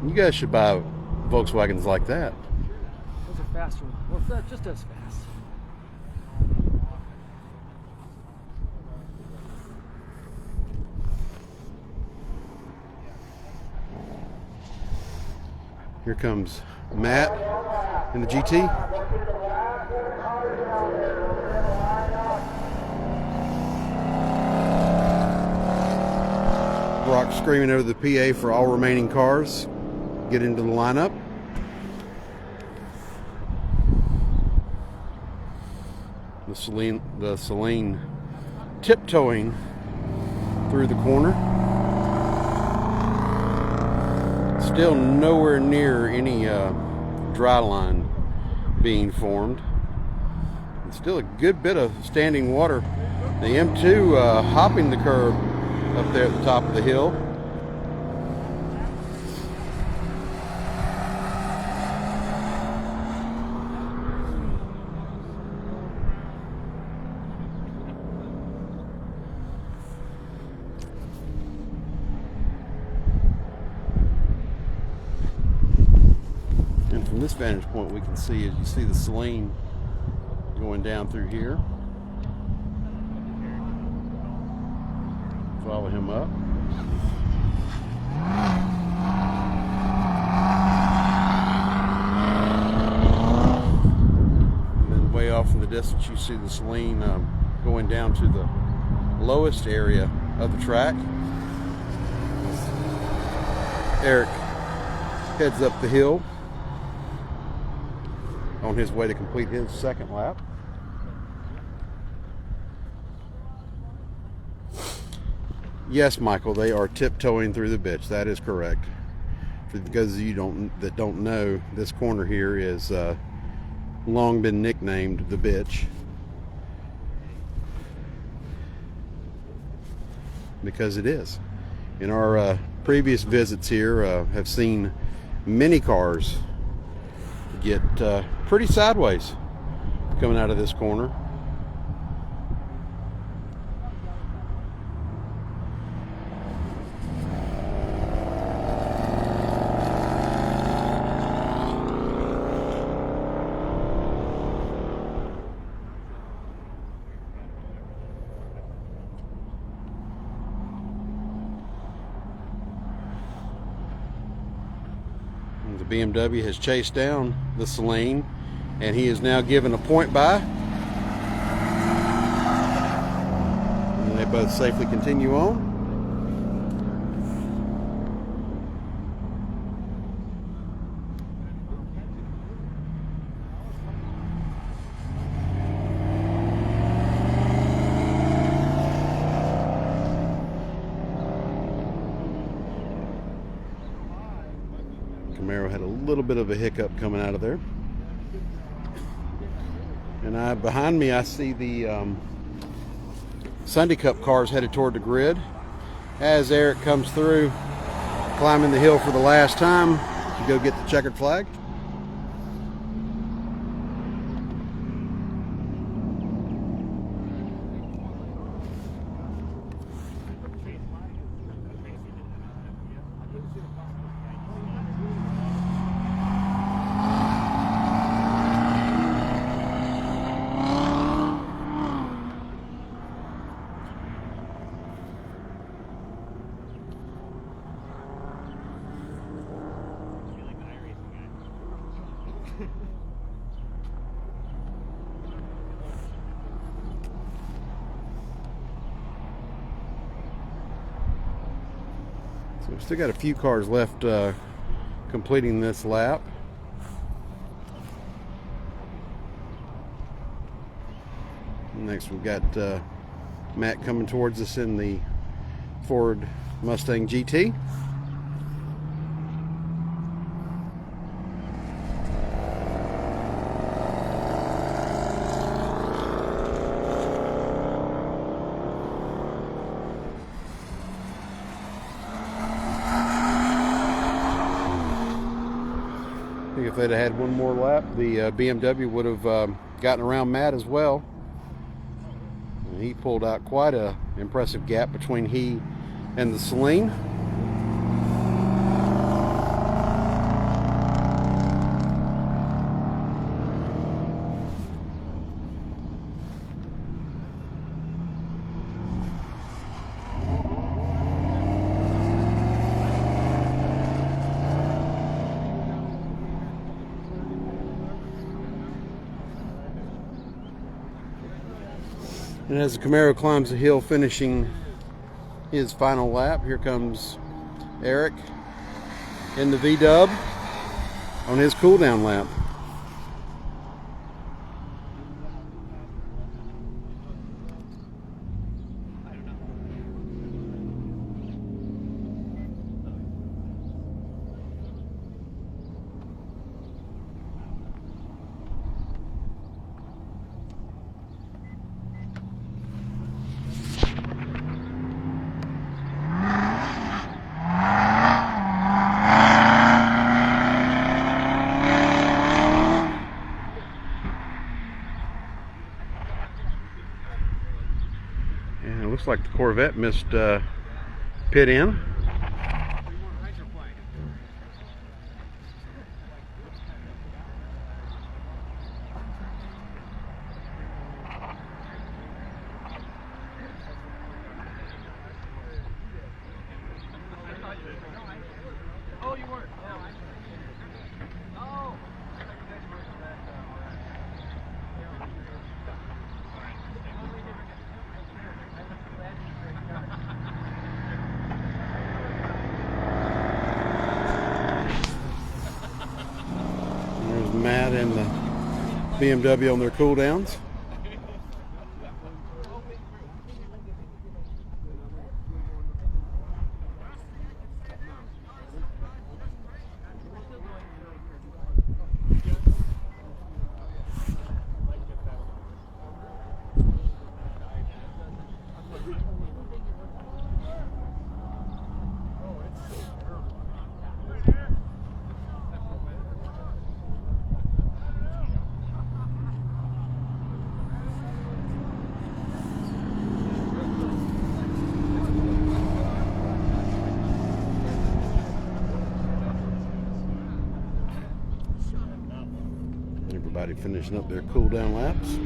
You guys should buy Volkswagens like that. Those are faster. Well, it's not just as fast. Here comes Matt in the GT. Brock screaming over the PA for all remaining cars. Get into the lineup. The Celine tiptoeing through the corner. Still nowhere near any dry line being formed. And still a good bit of standing water. The M2 hopping the curb up there at the top of the hill. And from this vantage point we can see, as you see the Celine going down through here. Follow him up. And then way off in the distance you see the Celine going down to the lowest area of the track. Eric heads up the hill on his way to complete his second lap. Yes, Michael, they are tiptoeing through the bitch. That is correct. For those of you that don't know, this corner here is long been nicknamed the bitch because it is. In our previous visits here, have seen many cars get pretty sideways coming out of this corner. The BMW has chased down the Celine, and he is now given a point by. And they both safely continue on. Camaro had a little bit of a hiccup coming out of there. And behind me I see the Sunday Cup cars headed toward the grid. As Eric comes through, climbing the hill for the last time, to go get the checkered flag. So we've still got a few cars left completing this lap. Next we've got Matt coming towards us in the Ford Mustang GT. If they'd have had one more lap, the BMW would have gotten around Matt as well. And he pulled out quite a impressive gap between he and the Celine. And as the Camaro climbs the hill, finishing his final lap, here comes Eric in the V-Dub on his cool down lap. And it looks like the Corvette missed pit in. Oh, you weren't. Oh. There's Matt and the BMW on their cool downs. Everybody finishing up their cool down laps.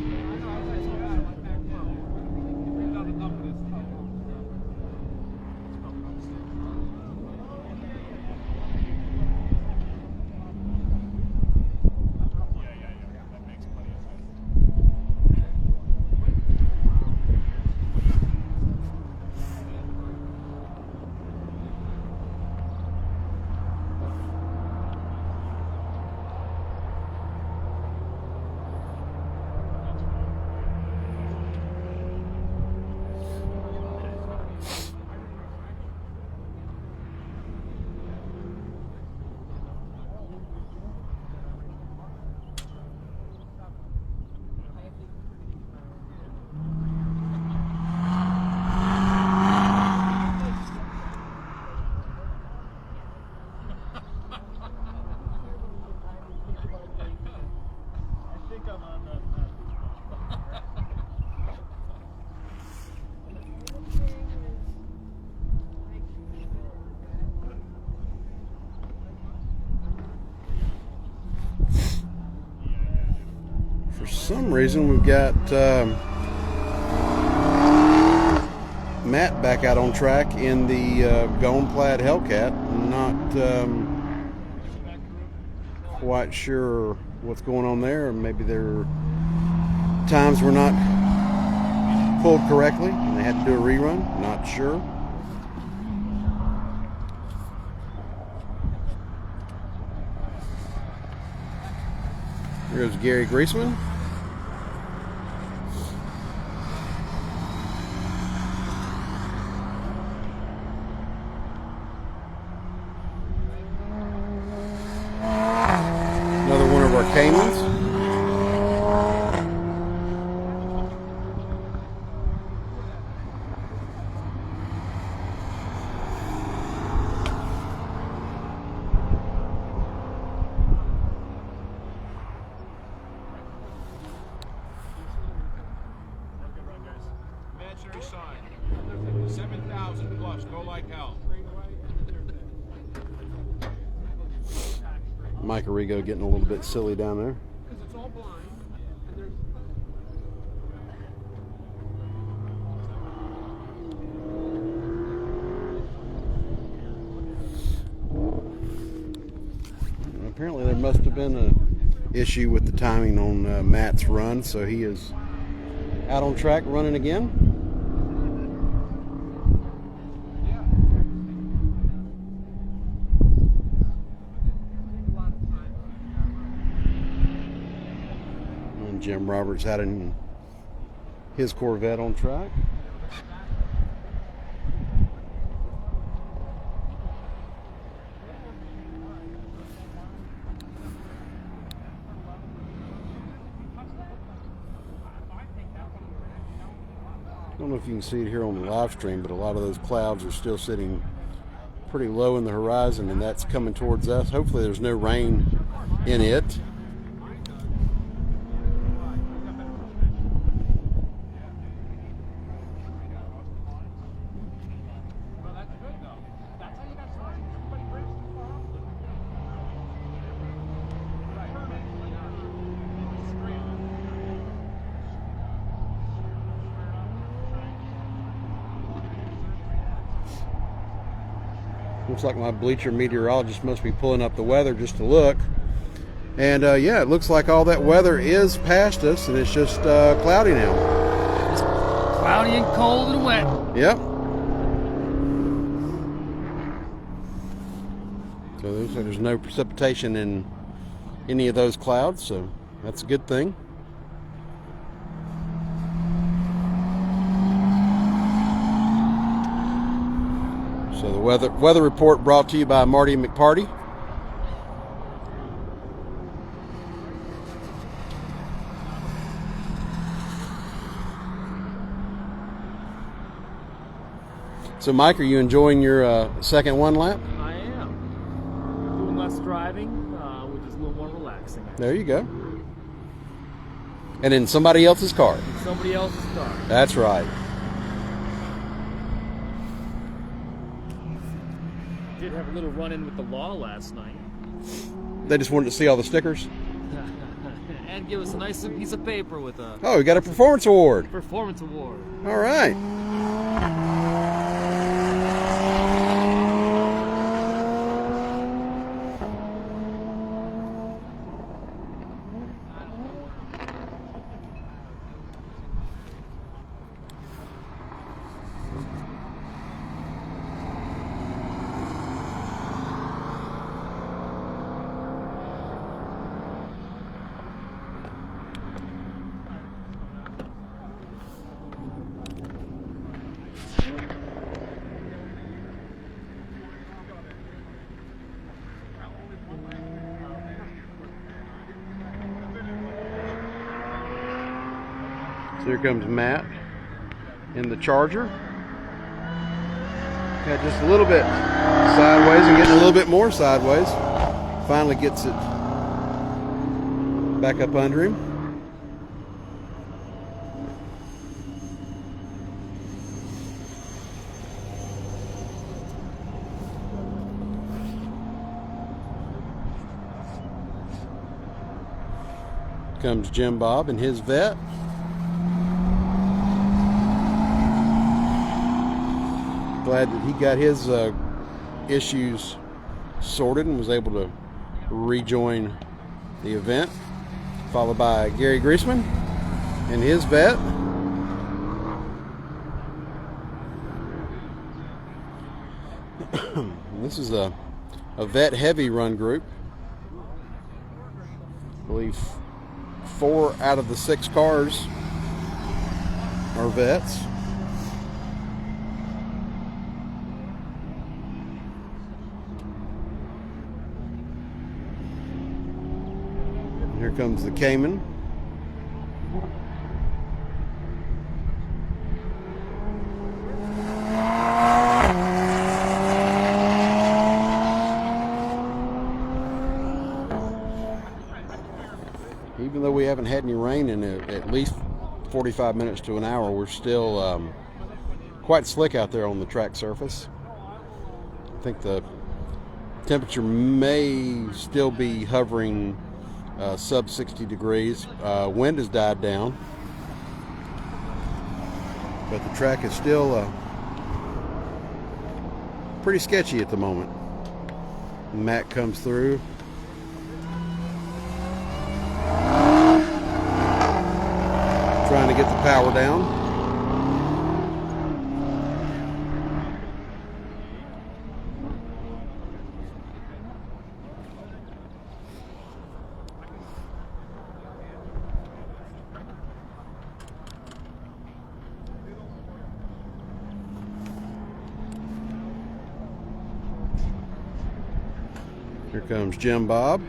some reason we've got Matt back out on track in the Golden Plaid Hellcat. Not quite sure what's going on there. Maybe their times were not pulled correctly and they had to do a rerun. Not sure. Here goes Gary Griezmann. Another one of our Caymans. Imaginary sign. 7,000 plus. Go like hell. Mike Arrigo getting a little bit silly down there. Apparently there must have been an issue with the timing on Matt's run, so he is out on track running again. And Jim Roberts had his Corvette on track. I don't know if you can see it here on the live stream, but a lot of those clouds are still sitting pretty low in the horizon, and that's coming towards us. Hopefully there's no rain in it. Looks like my bleacher meteorologist must be pulling up the weather just to look. And yeah, it looks like all that weather is past us, and it's just cloudy now. It's cloudy and cold and wet. Yep. So there's no precipitation in any of those clouds, so that's a good thing. So the weather report brought to you by Marty McParty. So Mike, are you enjoying your second one lap? I am. Doing less driving, which is a little more relaxing. There you go. And in somebody else's car. Somebody else's car. That's right. Did have a little run-in with the law last night. They just wanted to see all the stickers. And give us a nice piece of paper with a Oh, we got a performance award. performance award. All right. So here comes Matt in the Charger. Got just a little bit sideways and getting a little bit more sideways. Finally gets it back up under him. Comes Jim Bob and his vet. Glad that he got his issues sorted and was able to rejoin the event. Followed by Gary Griesman and his vet. This is a vet heavy run group. I believe 4 out of the 6 cars are vets. Here comes the Cayman. Even though we haven't had any rain in at least 45 minutes to an hour, we're still quite slick out there on the track surface. I think the temperature may still be hovering sub 60 degrees. Wind has died down, but the track is still pretty sketchy at the moment. Matt comes through. Trying to get the power down. Here comes Jim Bob.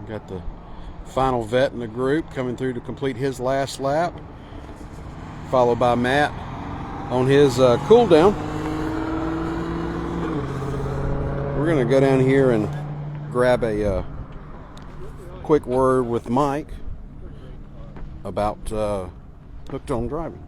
Got the final vet in the group coming through to complete his last lap, followed by Matt on his cool down. We're going to go down here and grab a quick word with Mike about Hooked on Driving.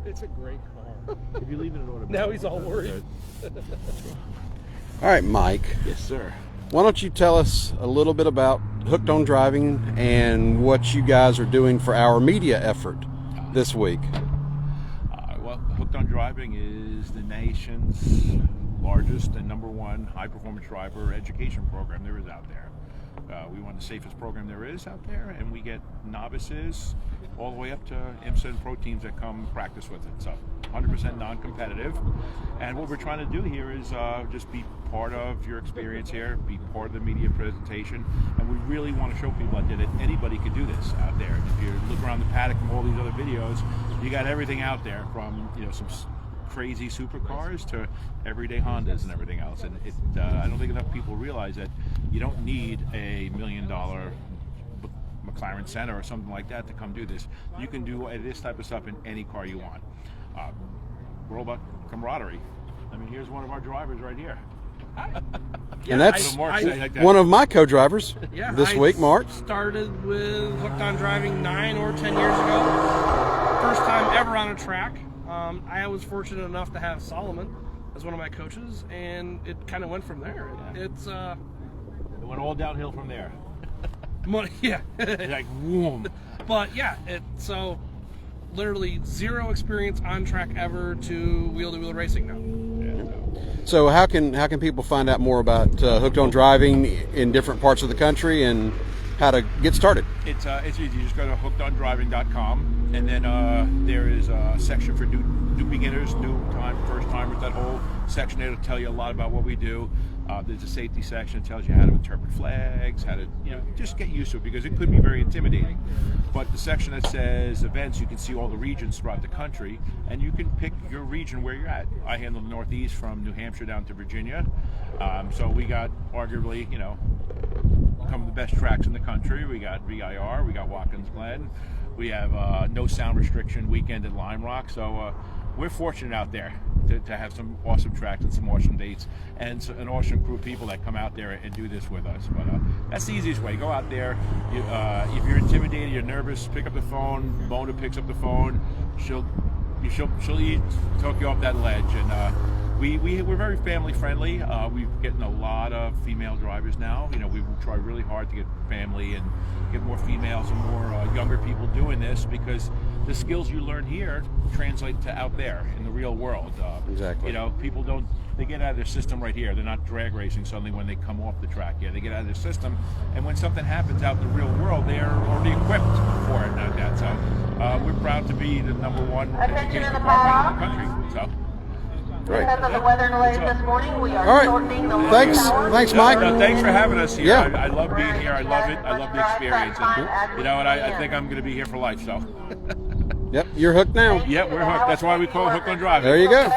It's a great car. If you leave it in order. Now he's all worried. All right, Mike. Yes, sir. Why don't you tell us a little bit about Hooked on Driving and what you guys are doing for our media effort this week? Well, Hooked on Driving is the nation's largest and #1 high-performance driver education program there is out there. We run the safest program there is out there, and we get novices all the way up to IMSA and pro teams that come practice with it. So 100% non-competitive. And what we're trying to do here is just be part of your experience here, be part of the media presentation, and we really want to show people out there that anybody could do this out there. If you look around the paddock from all these other videos, you got everything out there from, you know, some crazy supercars to everyday Hondas and everything else. And I don't think enough people realize that you don't need a $1 million McLaren Senna or something like that to come do this. You can do this type of stuff in any car you want. We're all about camaraderie. I mean, here's one of our drivers right here. And that's Mark say like that. one of my co-drivers Yeah, this week, Mark. Started with Hooked on Driving 9 or 10 years ago. First time ever on a track. I was fortunate enough to have Solomon as one of my coaches, and it kind of went from there. It went all downhill from there. Yeah. Like, whoom. But yeah, so literally zero experience on track ever to wheel-to-wheel racing now. So how can people find out more about Hooked on Driving in different parts of the country and how to get started? It's easy. You just go to hookedondriving.com, and then there is a section for new beginners, first timers. That whole section there will tell you a lot about what we do. There's a safety section that tells you how to interpret flags, how to just get used to it, because it could be very intimidating. But the section that says events, you can see all the regions throughout the country, and you can pick your region where you're at. I handle the Northeast from New Hampshire down to Virginia, so we got arguably some of the best tracks in the country. We got VIR, we got Watkins Glen, we have no sound restriction weekend at Lime Rock, so we're fortunate out there to have some awesome tracks and some awesome dates and an awesome crew of people that come out there and do this with us. But that's the easiest way. Go out there. If you're intimidated, you're nervous, pick up the phone. Mona picks up the phone. She'll talk you off that ledge. And we're very family friendly. We're getting a lot of female drivers now. We try really hard to get family and get more females and more younger people doing this, because the skills you learn here translate to out there in the real world. Exactly. People they get out of their system right here. They're not drag racing suddenly when they come off the track. Yeah, they get out of their system, and when something happens out in the real world, they are already equipped for it like that. So we're proud to be the #1 education department in the country. So. Great. Because of the weather delays this morning, we are All right. shortening the Thanks, Mike. Thanks for having us here. Yeah. I love being here. I love it. I love the experience. And, and I think I'm going to be here for life. So. Yep, you're hooked now. Yep, we're hooked. That's why we call it Hooked on Driving. There you go.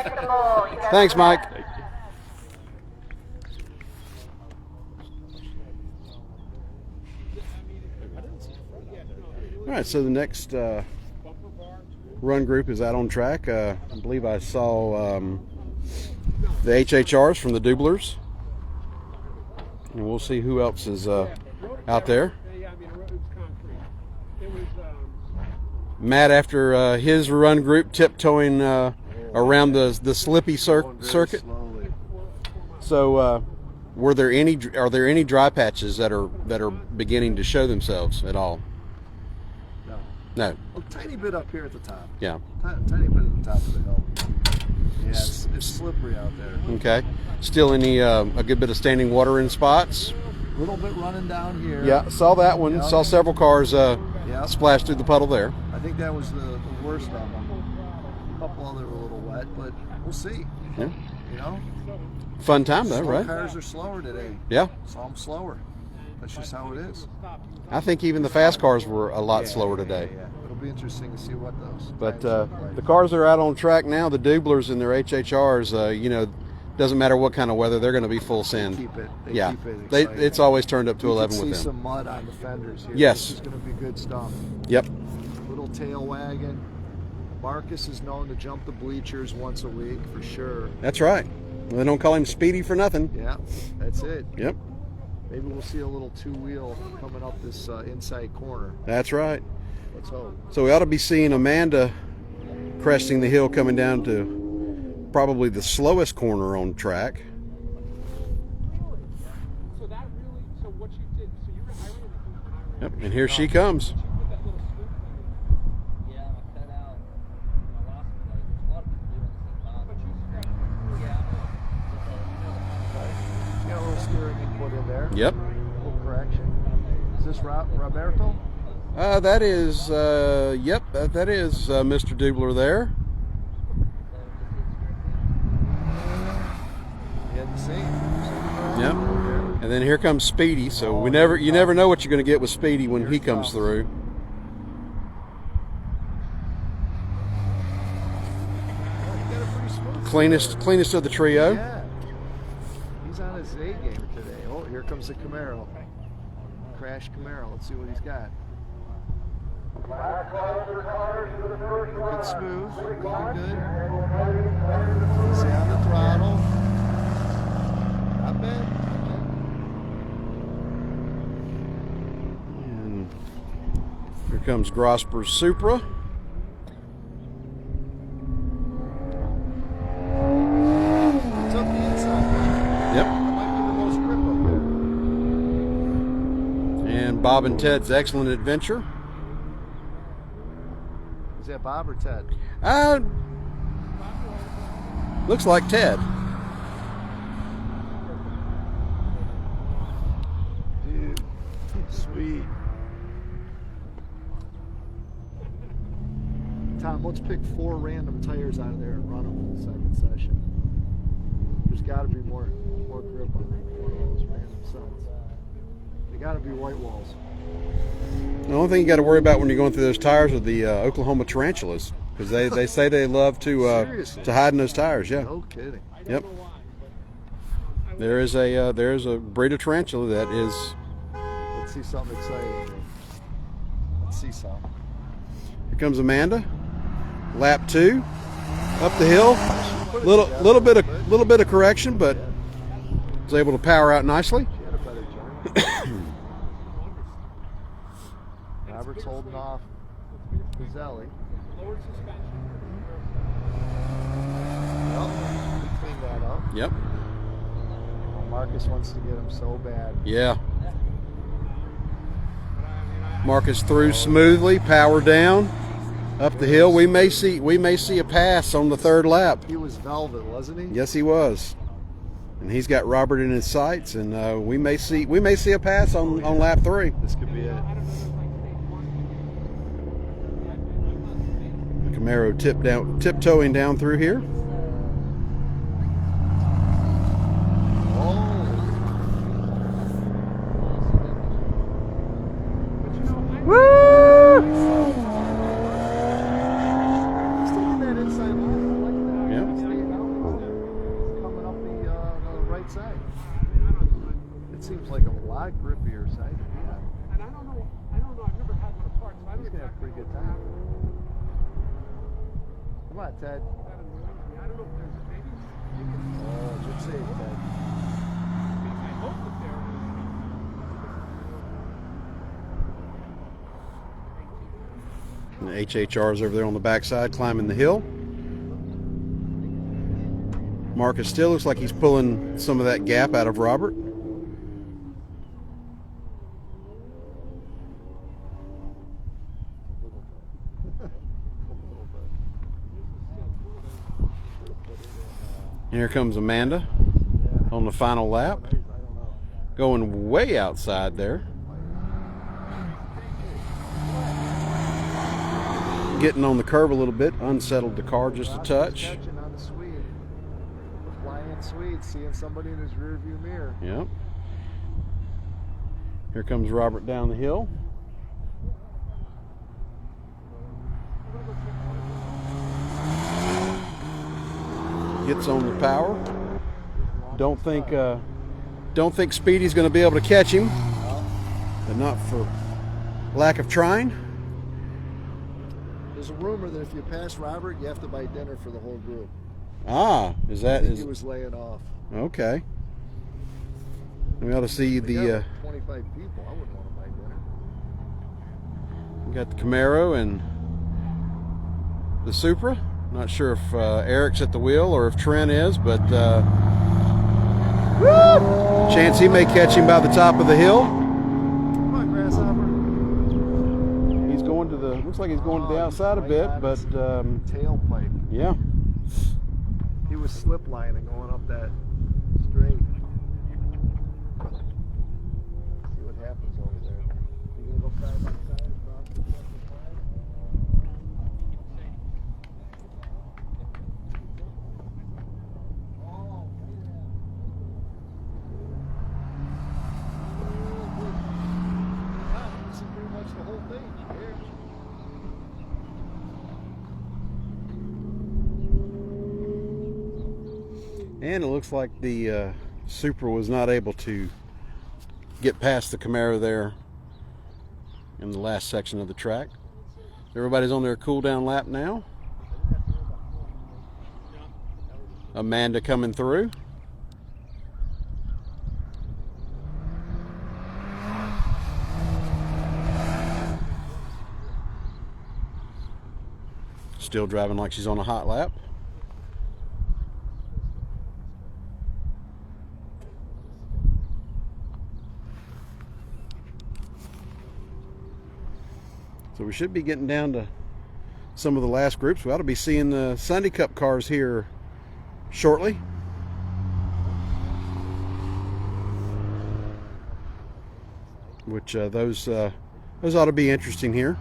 Thanks, Mike. All right, so the next run group is out on track. I believe I saw the HHRs from the Doublers, and we'll see who else is out there. Matt, after his run group, tiptoeing around the slippy circuit. So, are there any dry patches that are beginning to show themselves at all? No. A tiny bit up here at the top. Yeah. Tiny bit at the top of the hill. Yeah, it's slippery out there. Okay. Still any a good bit of standing water in spots? A little bit running down here. Yeah, saw that one. Yep. Saw several cars splash through the puddle there. I think that was the worst of them. A couple other were a little wet, but we'll see. Yeah. Fun time though, right? Cars are slower today. Yeah. Saw them slower. That's just how it is. I think even the fast cars were a lot slower today. Yeah. It'll be interesting to see what those. But the cars that are out on track now, the Doublers and their HHRs, doesn't matter what kind of weather, they're going to be full send. They keep it. Yeah, keep it exciting. it's always turned up to 11 with them. See some mud on the fenders here. Yes. This is going to be good stuff. Yep. Little tail wagon. Marcus is known to jump the bleachers once a week for sure. That's right. They don't call him Speedy for nothing. Yeah, that's it. Yep. Maybe we'll see a little two-wheel coming up this inside corner. That's right. Let's hope. So we ought to be seeing Amanda cresting the hill coming down to probably the slowest corner on track. Yep, and here she comes. Got a little steering input in there. Yep. A little correction. Is this Roberto? That is, that is Mr. Dubler there. Yep. And then here comes Speedy. So you never know what you're going to get with Speedy when he comes through. Cleanest of the trio. Yeah. He's on his A game today. Oh, here comes the Camaro. Crash Camaro. Let's see what he's got. Good smooth, going good. Easy on the throttle. Not bad. And here comes Grosper's Supra. It's up the inside. Yep. That might be the most grip up there. And Bob and Ted's Excellent Adventure. Is that Bob or Ted? Looks like Ted. Dude, sweet. Tom, let's pick 4 random tires out of there and run them in the second session. There's got to be more grip on one of those random sets. They got to be white walls. The only thing you got to worry about when you're going through those tires are the Oklahoma tarantulas, because they say they love to hide in those tires. Yeah. No kidding. Yep. There is a breed of tarantula that is. Let's see something exciting. Let's see something. Here comes Amanda. Lap 2, up the hill. Little bit of correction, but was able to power out nicely. She had a better turn. Robert's holding off Gazzelli. Well, he cleaned that up. Yep. Marcus wants to get him so bad. Yeah. Marcus through smoothly, power down, up the hill. We may see a pass on the 3rd lap. He was velvet, wasn't he? Yes, he was. And he's got Robert in his sights, and we may see a pass on lap 3. This could be it. Camaro tiptoeing down through here. Woo! He's taking that inside line. I like that. Yeah. He's staying out. He's coming up the right side. It seems like a lot grippier side to be on. And I don't know, I've never had one apart, so I He's don't gonna have a pretty good time. Come on, Ted. I don't know if there's maybe. Oh, good save, Ted. I hope that there And the HHR's over there on the backside climbing the hill. Marcus still looks like he's pulling some of that gap out of Robert. And here comes Amanda on the final lap, going way outside there. Getting on the curve a little bit, unsettled the car just a touch. Catching on the Swede. Flying Swede, seeing somebody in his rear view mirror. Yep. Here comes Robert down the hill. Gets on the power. Don't think Speedy's going to be able to catch him, but not for lack of trying. There's a rumor that if you pass Robert, you have to buy dinner for the whole group. Ah, is that? I think he was laying off. Okay. We ought to see the. 25 people. I wouldn't want to buy dinner. We got the Camaro and the Supra. Not sure if Eric's at the wheel or if Trent is, but chance he may catch him by the top of the hill. Come on, Grasshopper. He's going to the. Looks like he's going to the outside a bit, but tailpipe. Yeah. He was slip lining going up that straight. See what happens over there. You gonna go side by side across the second side? This is pretty much the whole thing. Here. And it looks like the Supra was not able to get past the Camaro there in the last section of the track. Everybody's on their cool down lap now. Amanda coming through. Still driving like she's on a hot lap. So we should be getting down to some of the last groups. We ought to be seeing the Sunday Cup cars here shortly. Which those ought to be interesting here.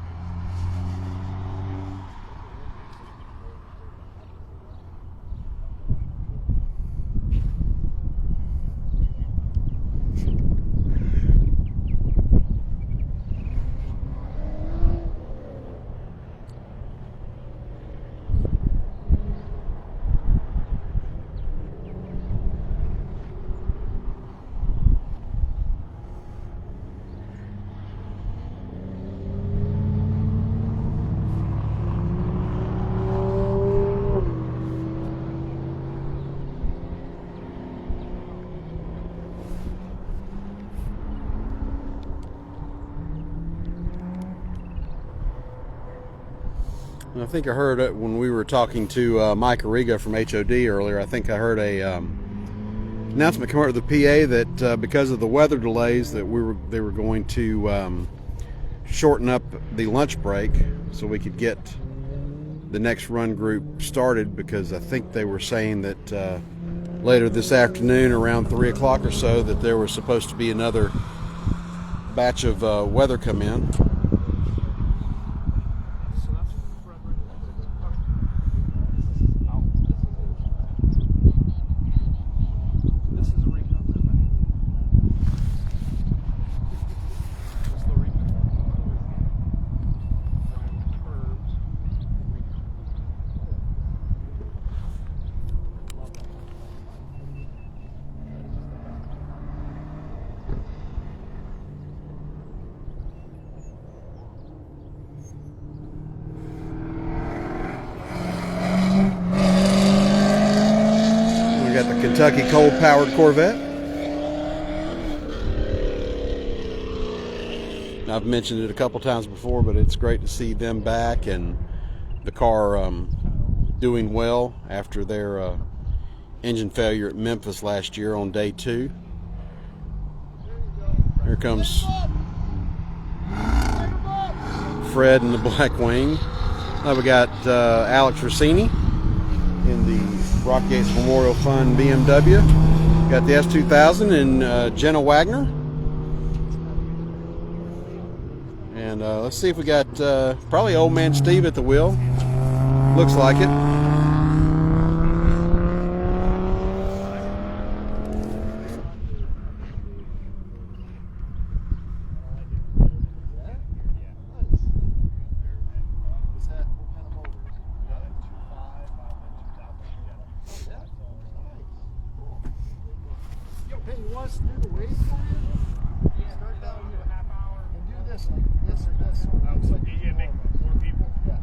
I think I heard it when we were talking to Mike Arriga from HOD earlier. I think I heard a announcement come out of the PA that because of the weather delays that they were going to shorten up the lunch break so we could get the next run group started, because I think they were saying that later this afternoon around 3 o'clock or so that there was supposed to be another batch of weather come in. Kentucky coal-powered Corvette. I've mentioned it a couple times before, but it's great to see them back and the car doing well after their engine failure at Memphis last year on day 2. Here comes Fred in the black wing. Now we got Alex Rossini in the Rock Yates Memorial Fund BMW. Got the S2000 and Jenna Wagner. And let's see if we got probably old man Steve at the wheel. Looks like it. Hey, you want us to do the wave for you? Yeah, start down here a half hour. And do this, like this or this. Looks like you can make more people? Yeah.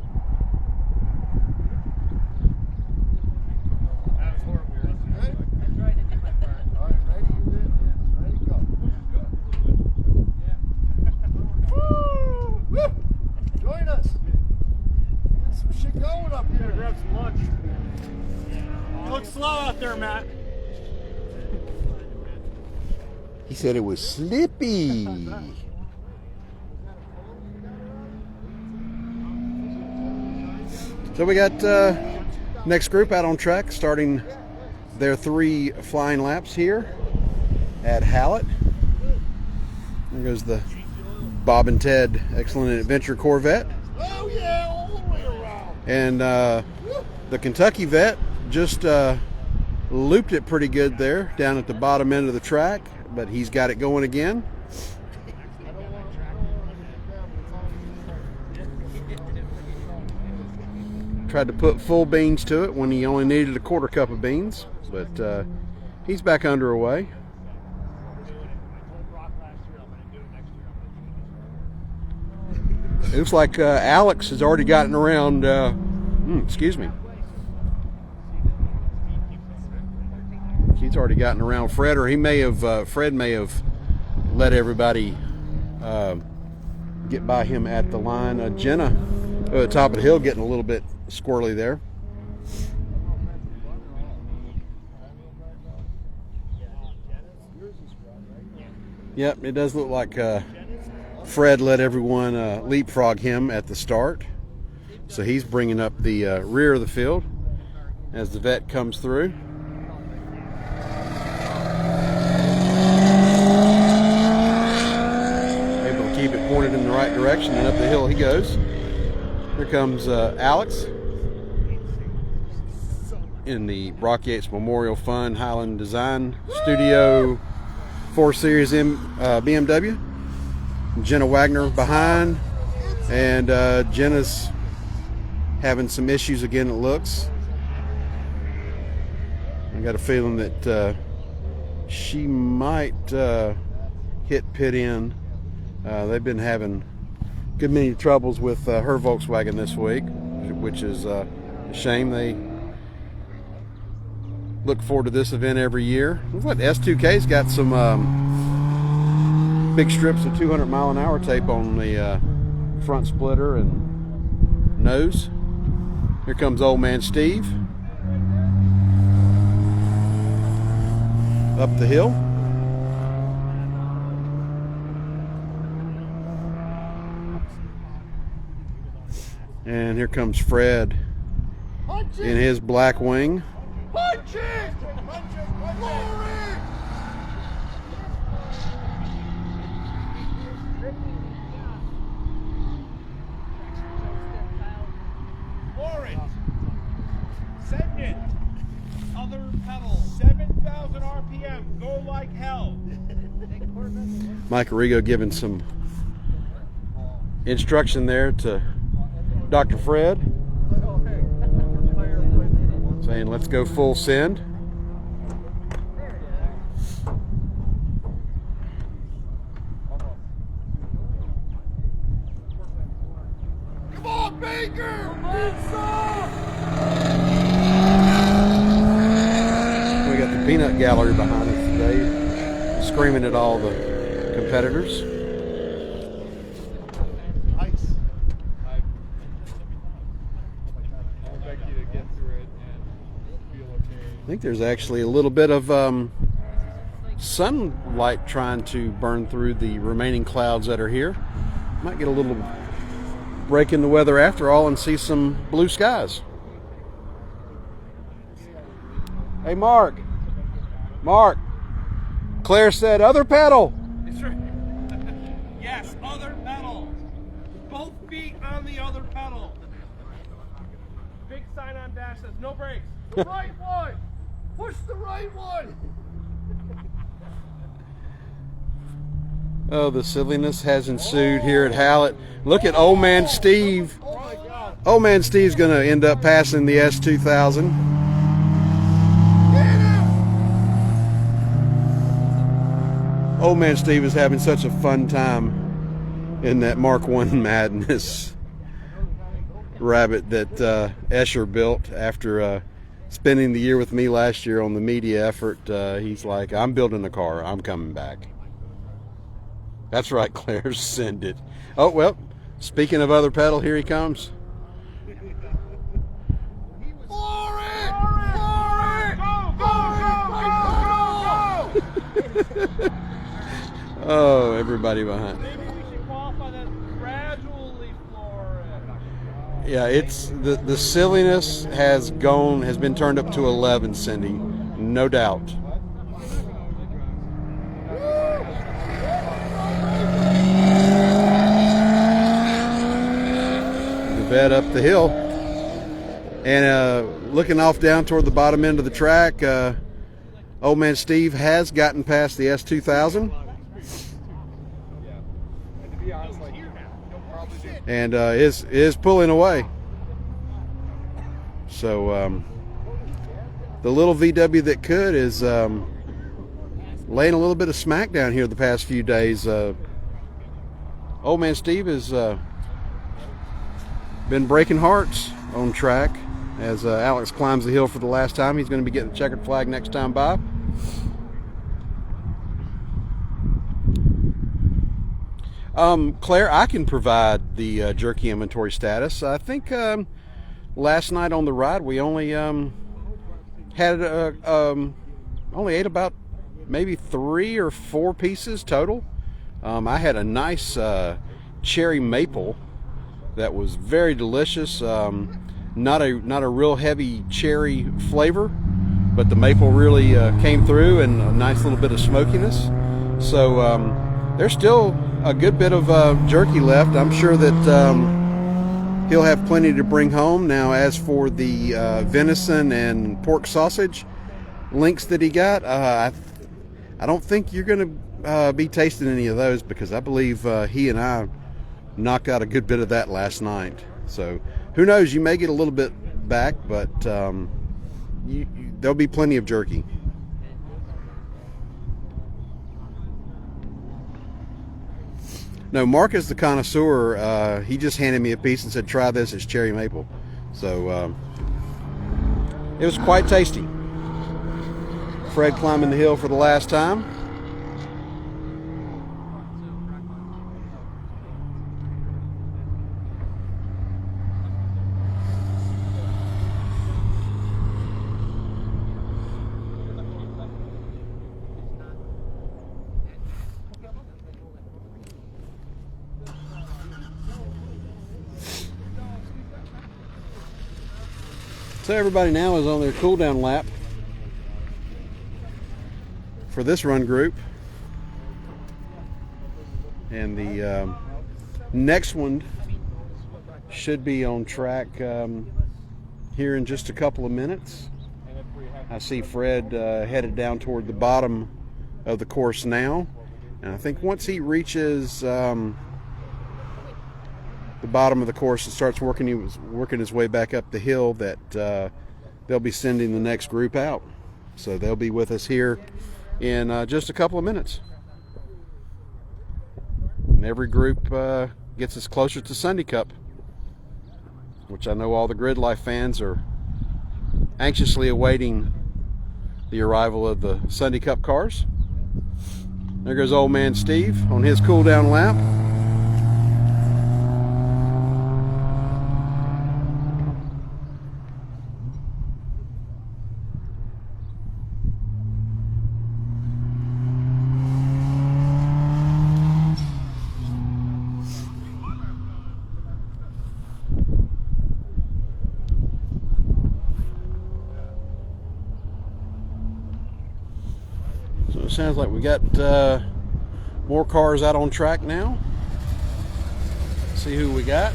That was horrible. Ready? I tried to do my part. All right, ready? You did? Yeah. Ready? Go. Yeah. Woo! Woo! Join us. Get some shit going up here. Grab some lunch. You look slow out there, Matt. He said it was slippy. So we got next group out on track, starting their 3 flying laps here at Hallett. There goes the Bob and Ted Excellent Adventure Corvette. Oh yeah, all the way around. And the Kentucky vet just looped it pretty good there down at the bottom end of the track, but he's got it going again. Tried to put full beans to it when he only needed a quarter cup of beans, but he's back underway. It looks like Alex has already gotten around, excuse me. he's already gotten around Fred, or he may have, Fred may have let everybody get by him at the line. Jenna at the top of the hill getting a little bit squirrely there. Yep, it does look like Fred let everyone leapfrog him at the start. So he's bringing up the rear of the field as the vet comes through. Able to keep it pointed in the right direction, and up the hill he goes. Here comes Alex in the Brock Yates Memorial Fund Highland Design Studio 4 Series BMW. Jenna Wagner behind, and Jenna's having some issues again, it looks. I got a feeling that she might hit pit in. They've been having good many troubles with her Volkswagen this week, which is a shame. They look forward to this event every year. Looks like the S2K's got some big strips of 200-mile-an-hour tape on the front splitter and nose. Here comes old man Steve up the hill. And here comes Fred in his black wing. Punch it! Glory! Orange. Send it. Other pedal. 7,000 RPM. Go like hell. Mike Arrigo giving some instruction there to Dr. Fred, saying let's go full send. Come on, Baker! We got the peanut gallery behind us today, screaming at all the competitors. I think there's actually a little bit of sunlight trying to burn through the remaining clouds that are here. Might get a little break in the weather after all and see some blue skies. Hey, Mark. Claire said other pedal. That's right. Yes, other pedal. Both feet on the other pedal. Big sign on dash says no brakes. The right one! Push the right one! Oh, the silliness has ensued here at Hallett. Look at old man Steve. Old man Steve's going to end up passing the S2000. Old man Steve is having such a fun time in that Mark I Madness rabbit that Escher built after spending the year with me last year on the media effort. He's like, I'm building a car. I'm coming back. That's right, Claire. Send it. Oh, well, speaking of other pedal, here he comes. Oh, everybody behind. Maybe we should qualify that gradually floor. Yeah, it's the silliness has been turned up to 11, Cindy, no doubt. The vet up the hill, and looking off down toward the bottom end of the track. Old man Steve has gotten past the S2000. And is pulling away. So the little VW that could is laying a little bit of smack down here the past few days. Old man Steve has been breaking hearts on track as Alex climbs the hill for the last time. He's going to be getting the checkered flag next time by. Claire, I can provide the jerky inventory status. I think last night on the ride we only had only ate about maybe 3 or 4 pieces total. I had a nice cherry maple that was very delicious. Not a real heavy cherry flavor, but the maple really came through, and a nice little bit of smokiness. So there's still a good bit of jerky left. I'm sure that he'll have plenty to bring home. Now, as for the venison and pork sausage links that he got, I don't think you're going to be tasting any of those, because I believe he and I knocked out a good bit of that last night. So who knows, you may get a little bit back, but there'll be plenty of jerky. No, Mark is the connoisseur. He just handed me a piece and said, try this, it's cherry maple. So it was quite tasty. Fred climbing the hill for the last time. So everybody now is on their cool down lap for this run group, and the next one should be on track here in just a couple of minutes. I see Fred headed down toward the bottom of the course now, and I think once he reaches the bottom of the course and starts working his way back up the hill, that they'll be sending the next group out. So they'll be with us here in just a couple of minutes. And every group gets us closer to Sunday Cup, which I know all the Grid Life fans are anxiously awaiting the arrival of the Sunday Cup cars. There goes old man Steve on his cool down lap. Sounds like we got more cars out on track now. See who we got.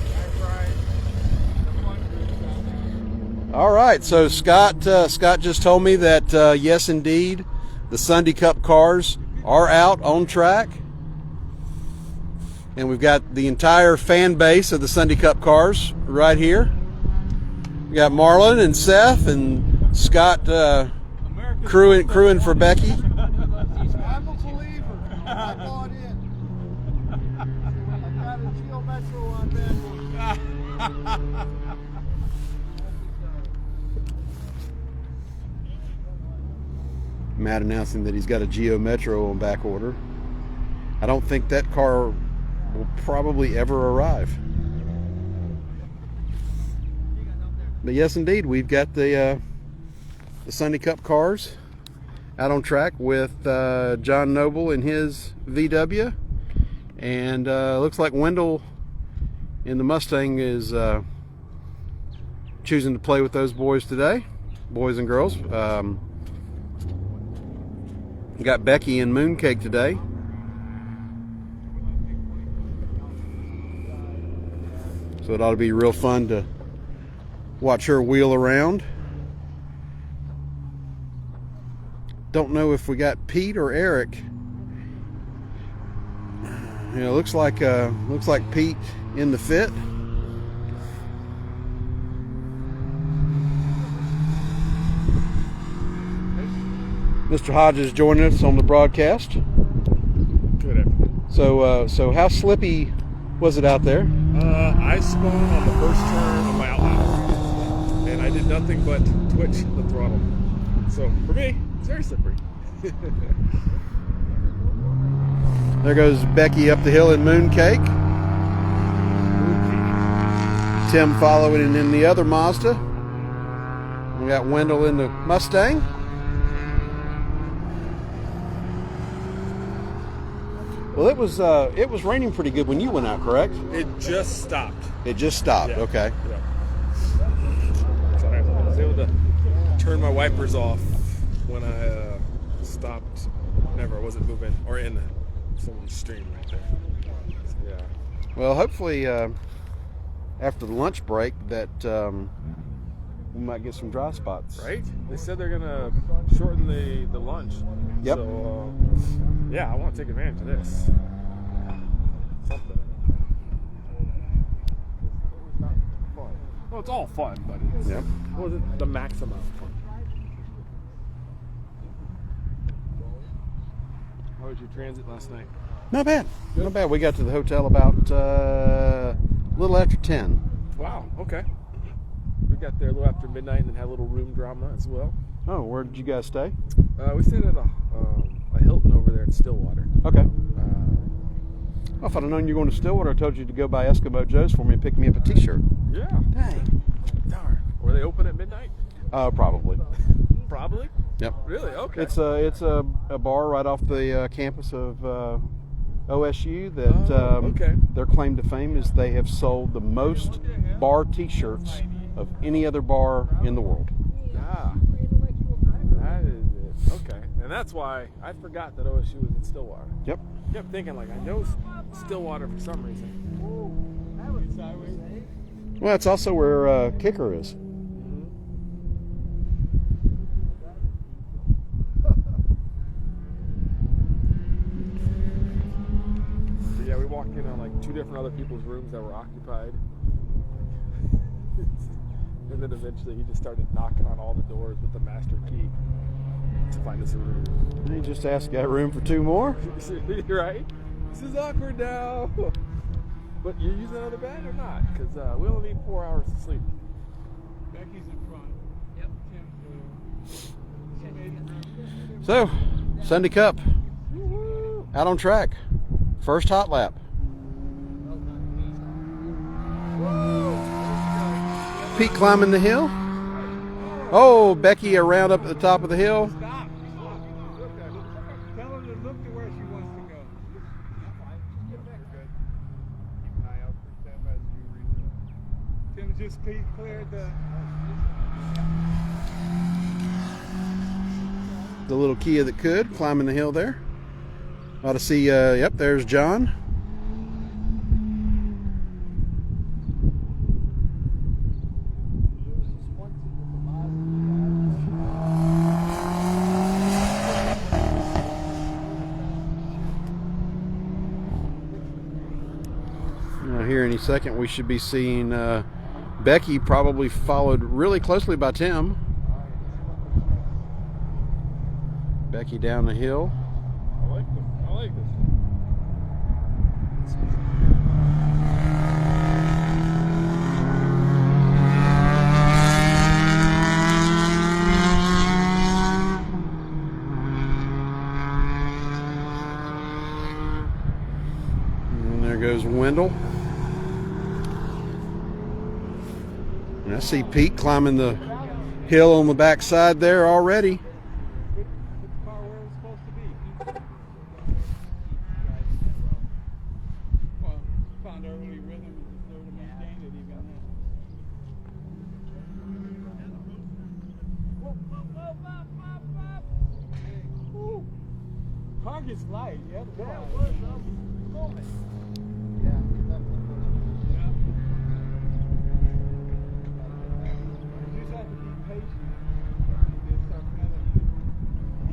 All right, so Scott just told me that yes, indeed, the Sunday Cup cars are out on track, and we've got the entire fan base of the Sunday Cup cars right here. We got Marlon and Seth and Scott crewing for Becky. I'm a believer. I bought in. I got a Geo Metro on that. Matt announcing that he's got a Geo Metro on back order. I don't think that car will probably ever arrive. But yes, indeed, we've got the Sunday Cup cars out on track with John Noble in his VW, and looks like Wendell in the Mustang is choosing to play with those boys today, boys and girls. Got Becky in Mooncake today. So it ought to be real fun to watch her wheel around. Don't know if we got Pete or Eric. You know, looks like Pete in the fit. Mr. Hodges joining us on the broadcast. Good afternoon. So how slippy was it out there? I spun on the first turn of my outlet, and I did nothing but twitch the throttle. So for me, it's very slippery. There goes Becky up the hill in Mooncake. Tim following in the other Mazda. We got Wendell in the Mustang. Well, it was raining pretty good when you went out, correct? It just stopped. It just stopped. Yeah. Okay. Yeah. So I was able to turn my wipers off when I stopped. Whenever I wasn't moving or in someone's stream right there. So, yeah. Well, hopefully after the lunch break that we might get some dry spots. Right? They said they're gonna shorten the lunch. Yep. So yeah, I want to take advantage of this. Something. Well, it's all fun, but it wasn't the maximum of fun. How was your transit last night? Not bad. Not bad. We got to the hotel about a little after 10. Wow, okay. We got there a little after midnight and then had a little room drama as well. Oh, where did you guys stay? We stayed at a Hilton over there in Stillwater. Okay. Well, if I'd have known you were going to Stillwater, I told you to go by Eskimo Joe's for me and pick me up a t-shirt. Yeah. Dang. Darn. Were they open at midnight? Probably. Probably? Yep. Really? Okay. It's a bar right off the campus of OSU that okay. Their claim to fame is they have sold the most bar t-shirts of any other bar in the world. Ah. That is it. Okay. And that's why I forgot that OSU was in Stillwater. Yep. I kept thinking, like, I know Stillwater for some reason. Well, that's also where Kicker is. Yeah, we walked in on like 2 different other people's rooms that were occupied. And then eventually he just started knocking on all the doors with the master key to find us a room. He just asked, got room for 2 more? Right? This is awkward now. But you're using another bed or not? Because we only need 4 hours of sleep. Becky's in front. Yep. So, Sunday Cup. Out on track. First hot lap. Pete climbing the hill. Oh, Becky around up at the top of the hill. Stop. Tell her to look to where she wants to go. Keep an eye out for stuff as you read. Tim just cleared The little Kia that could, climbing the hill there. Ought to see, yep, there's John. Here any second we should be seeing Becky, probably followed really closely by Tim. Becky down the hill. I like this. I like this. And there goes Wendell. And I see Pete climbing the hill on the back side there already. Target's light, yeah.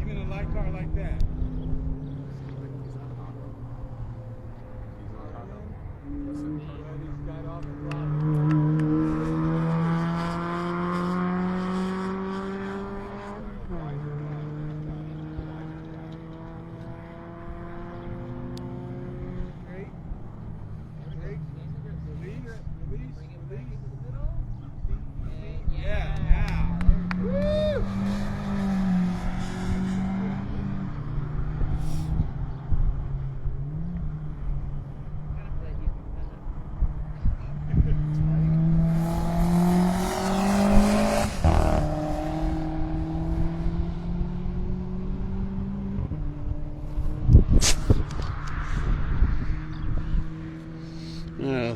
Even a light car like that.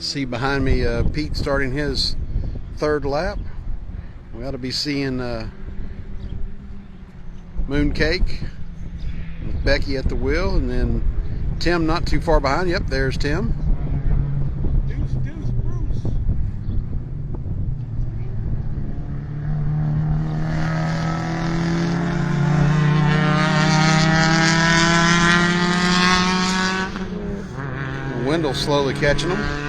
See behind me Pete starting his third lap. We ought to be seeing Mooncake with Becky at the wheel, and then Tim not too far behind. Yep, there's Tim. Deuce, Bruce. Wendell slowly catching them.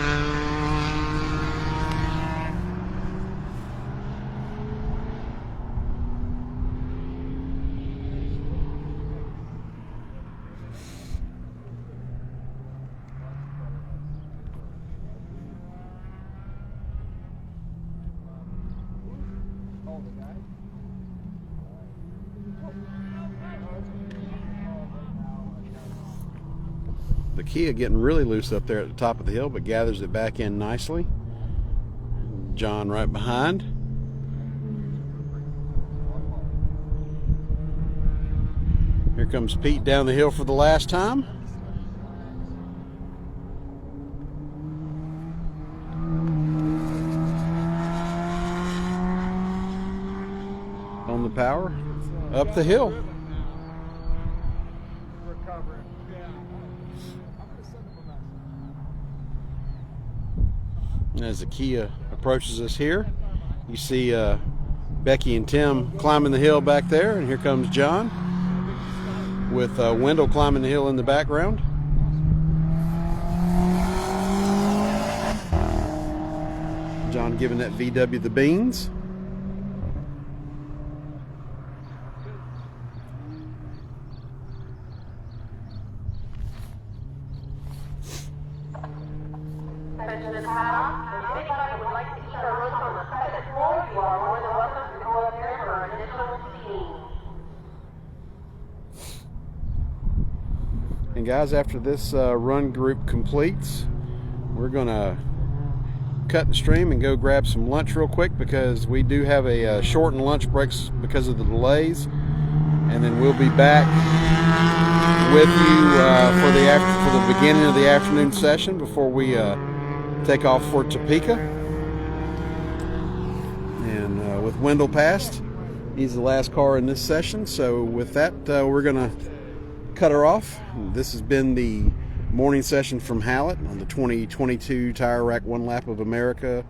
The Kia getting really loose up there at the top of the hill, but gathers it back in nicely. John right behind. Here comes Pete down the hill for the last time. On the power, up the hill. As the Kia approaches us here, you see Becky and Tim climbing the hill back there, and here comes John with Wendell climbing the hill in the background. John giving that VW the beans. And guys, after this run group completes, we're gonna cut the stream and go grab some lunch real quick, because we do have a shortened lunch breaks because of the delays, and then we'll be back with you for the beginning of the afternoon session before we take off for Topeka. And with Wendell passed, he's the last car in this session. So with that, we're gonna cut her off. This has been the morning session from Hallett on the 2022 Tire Rack One Lap of America,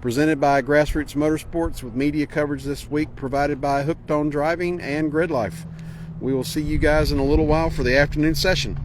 presented by Grassroots Motorsports, with media coverage this week provided by Hooked on Driving and Grid Life. We will see you guys in a little while for the afternoon session.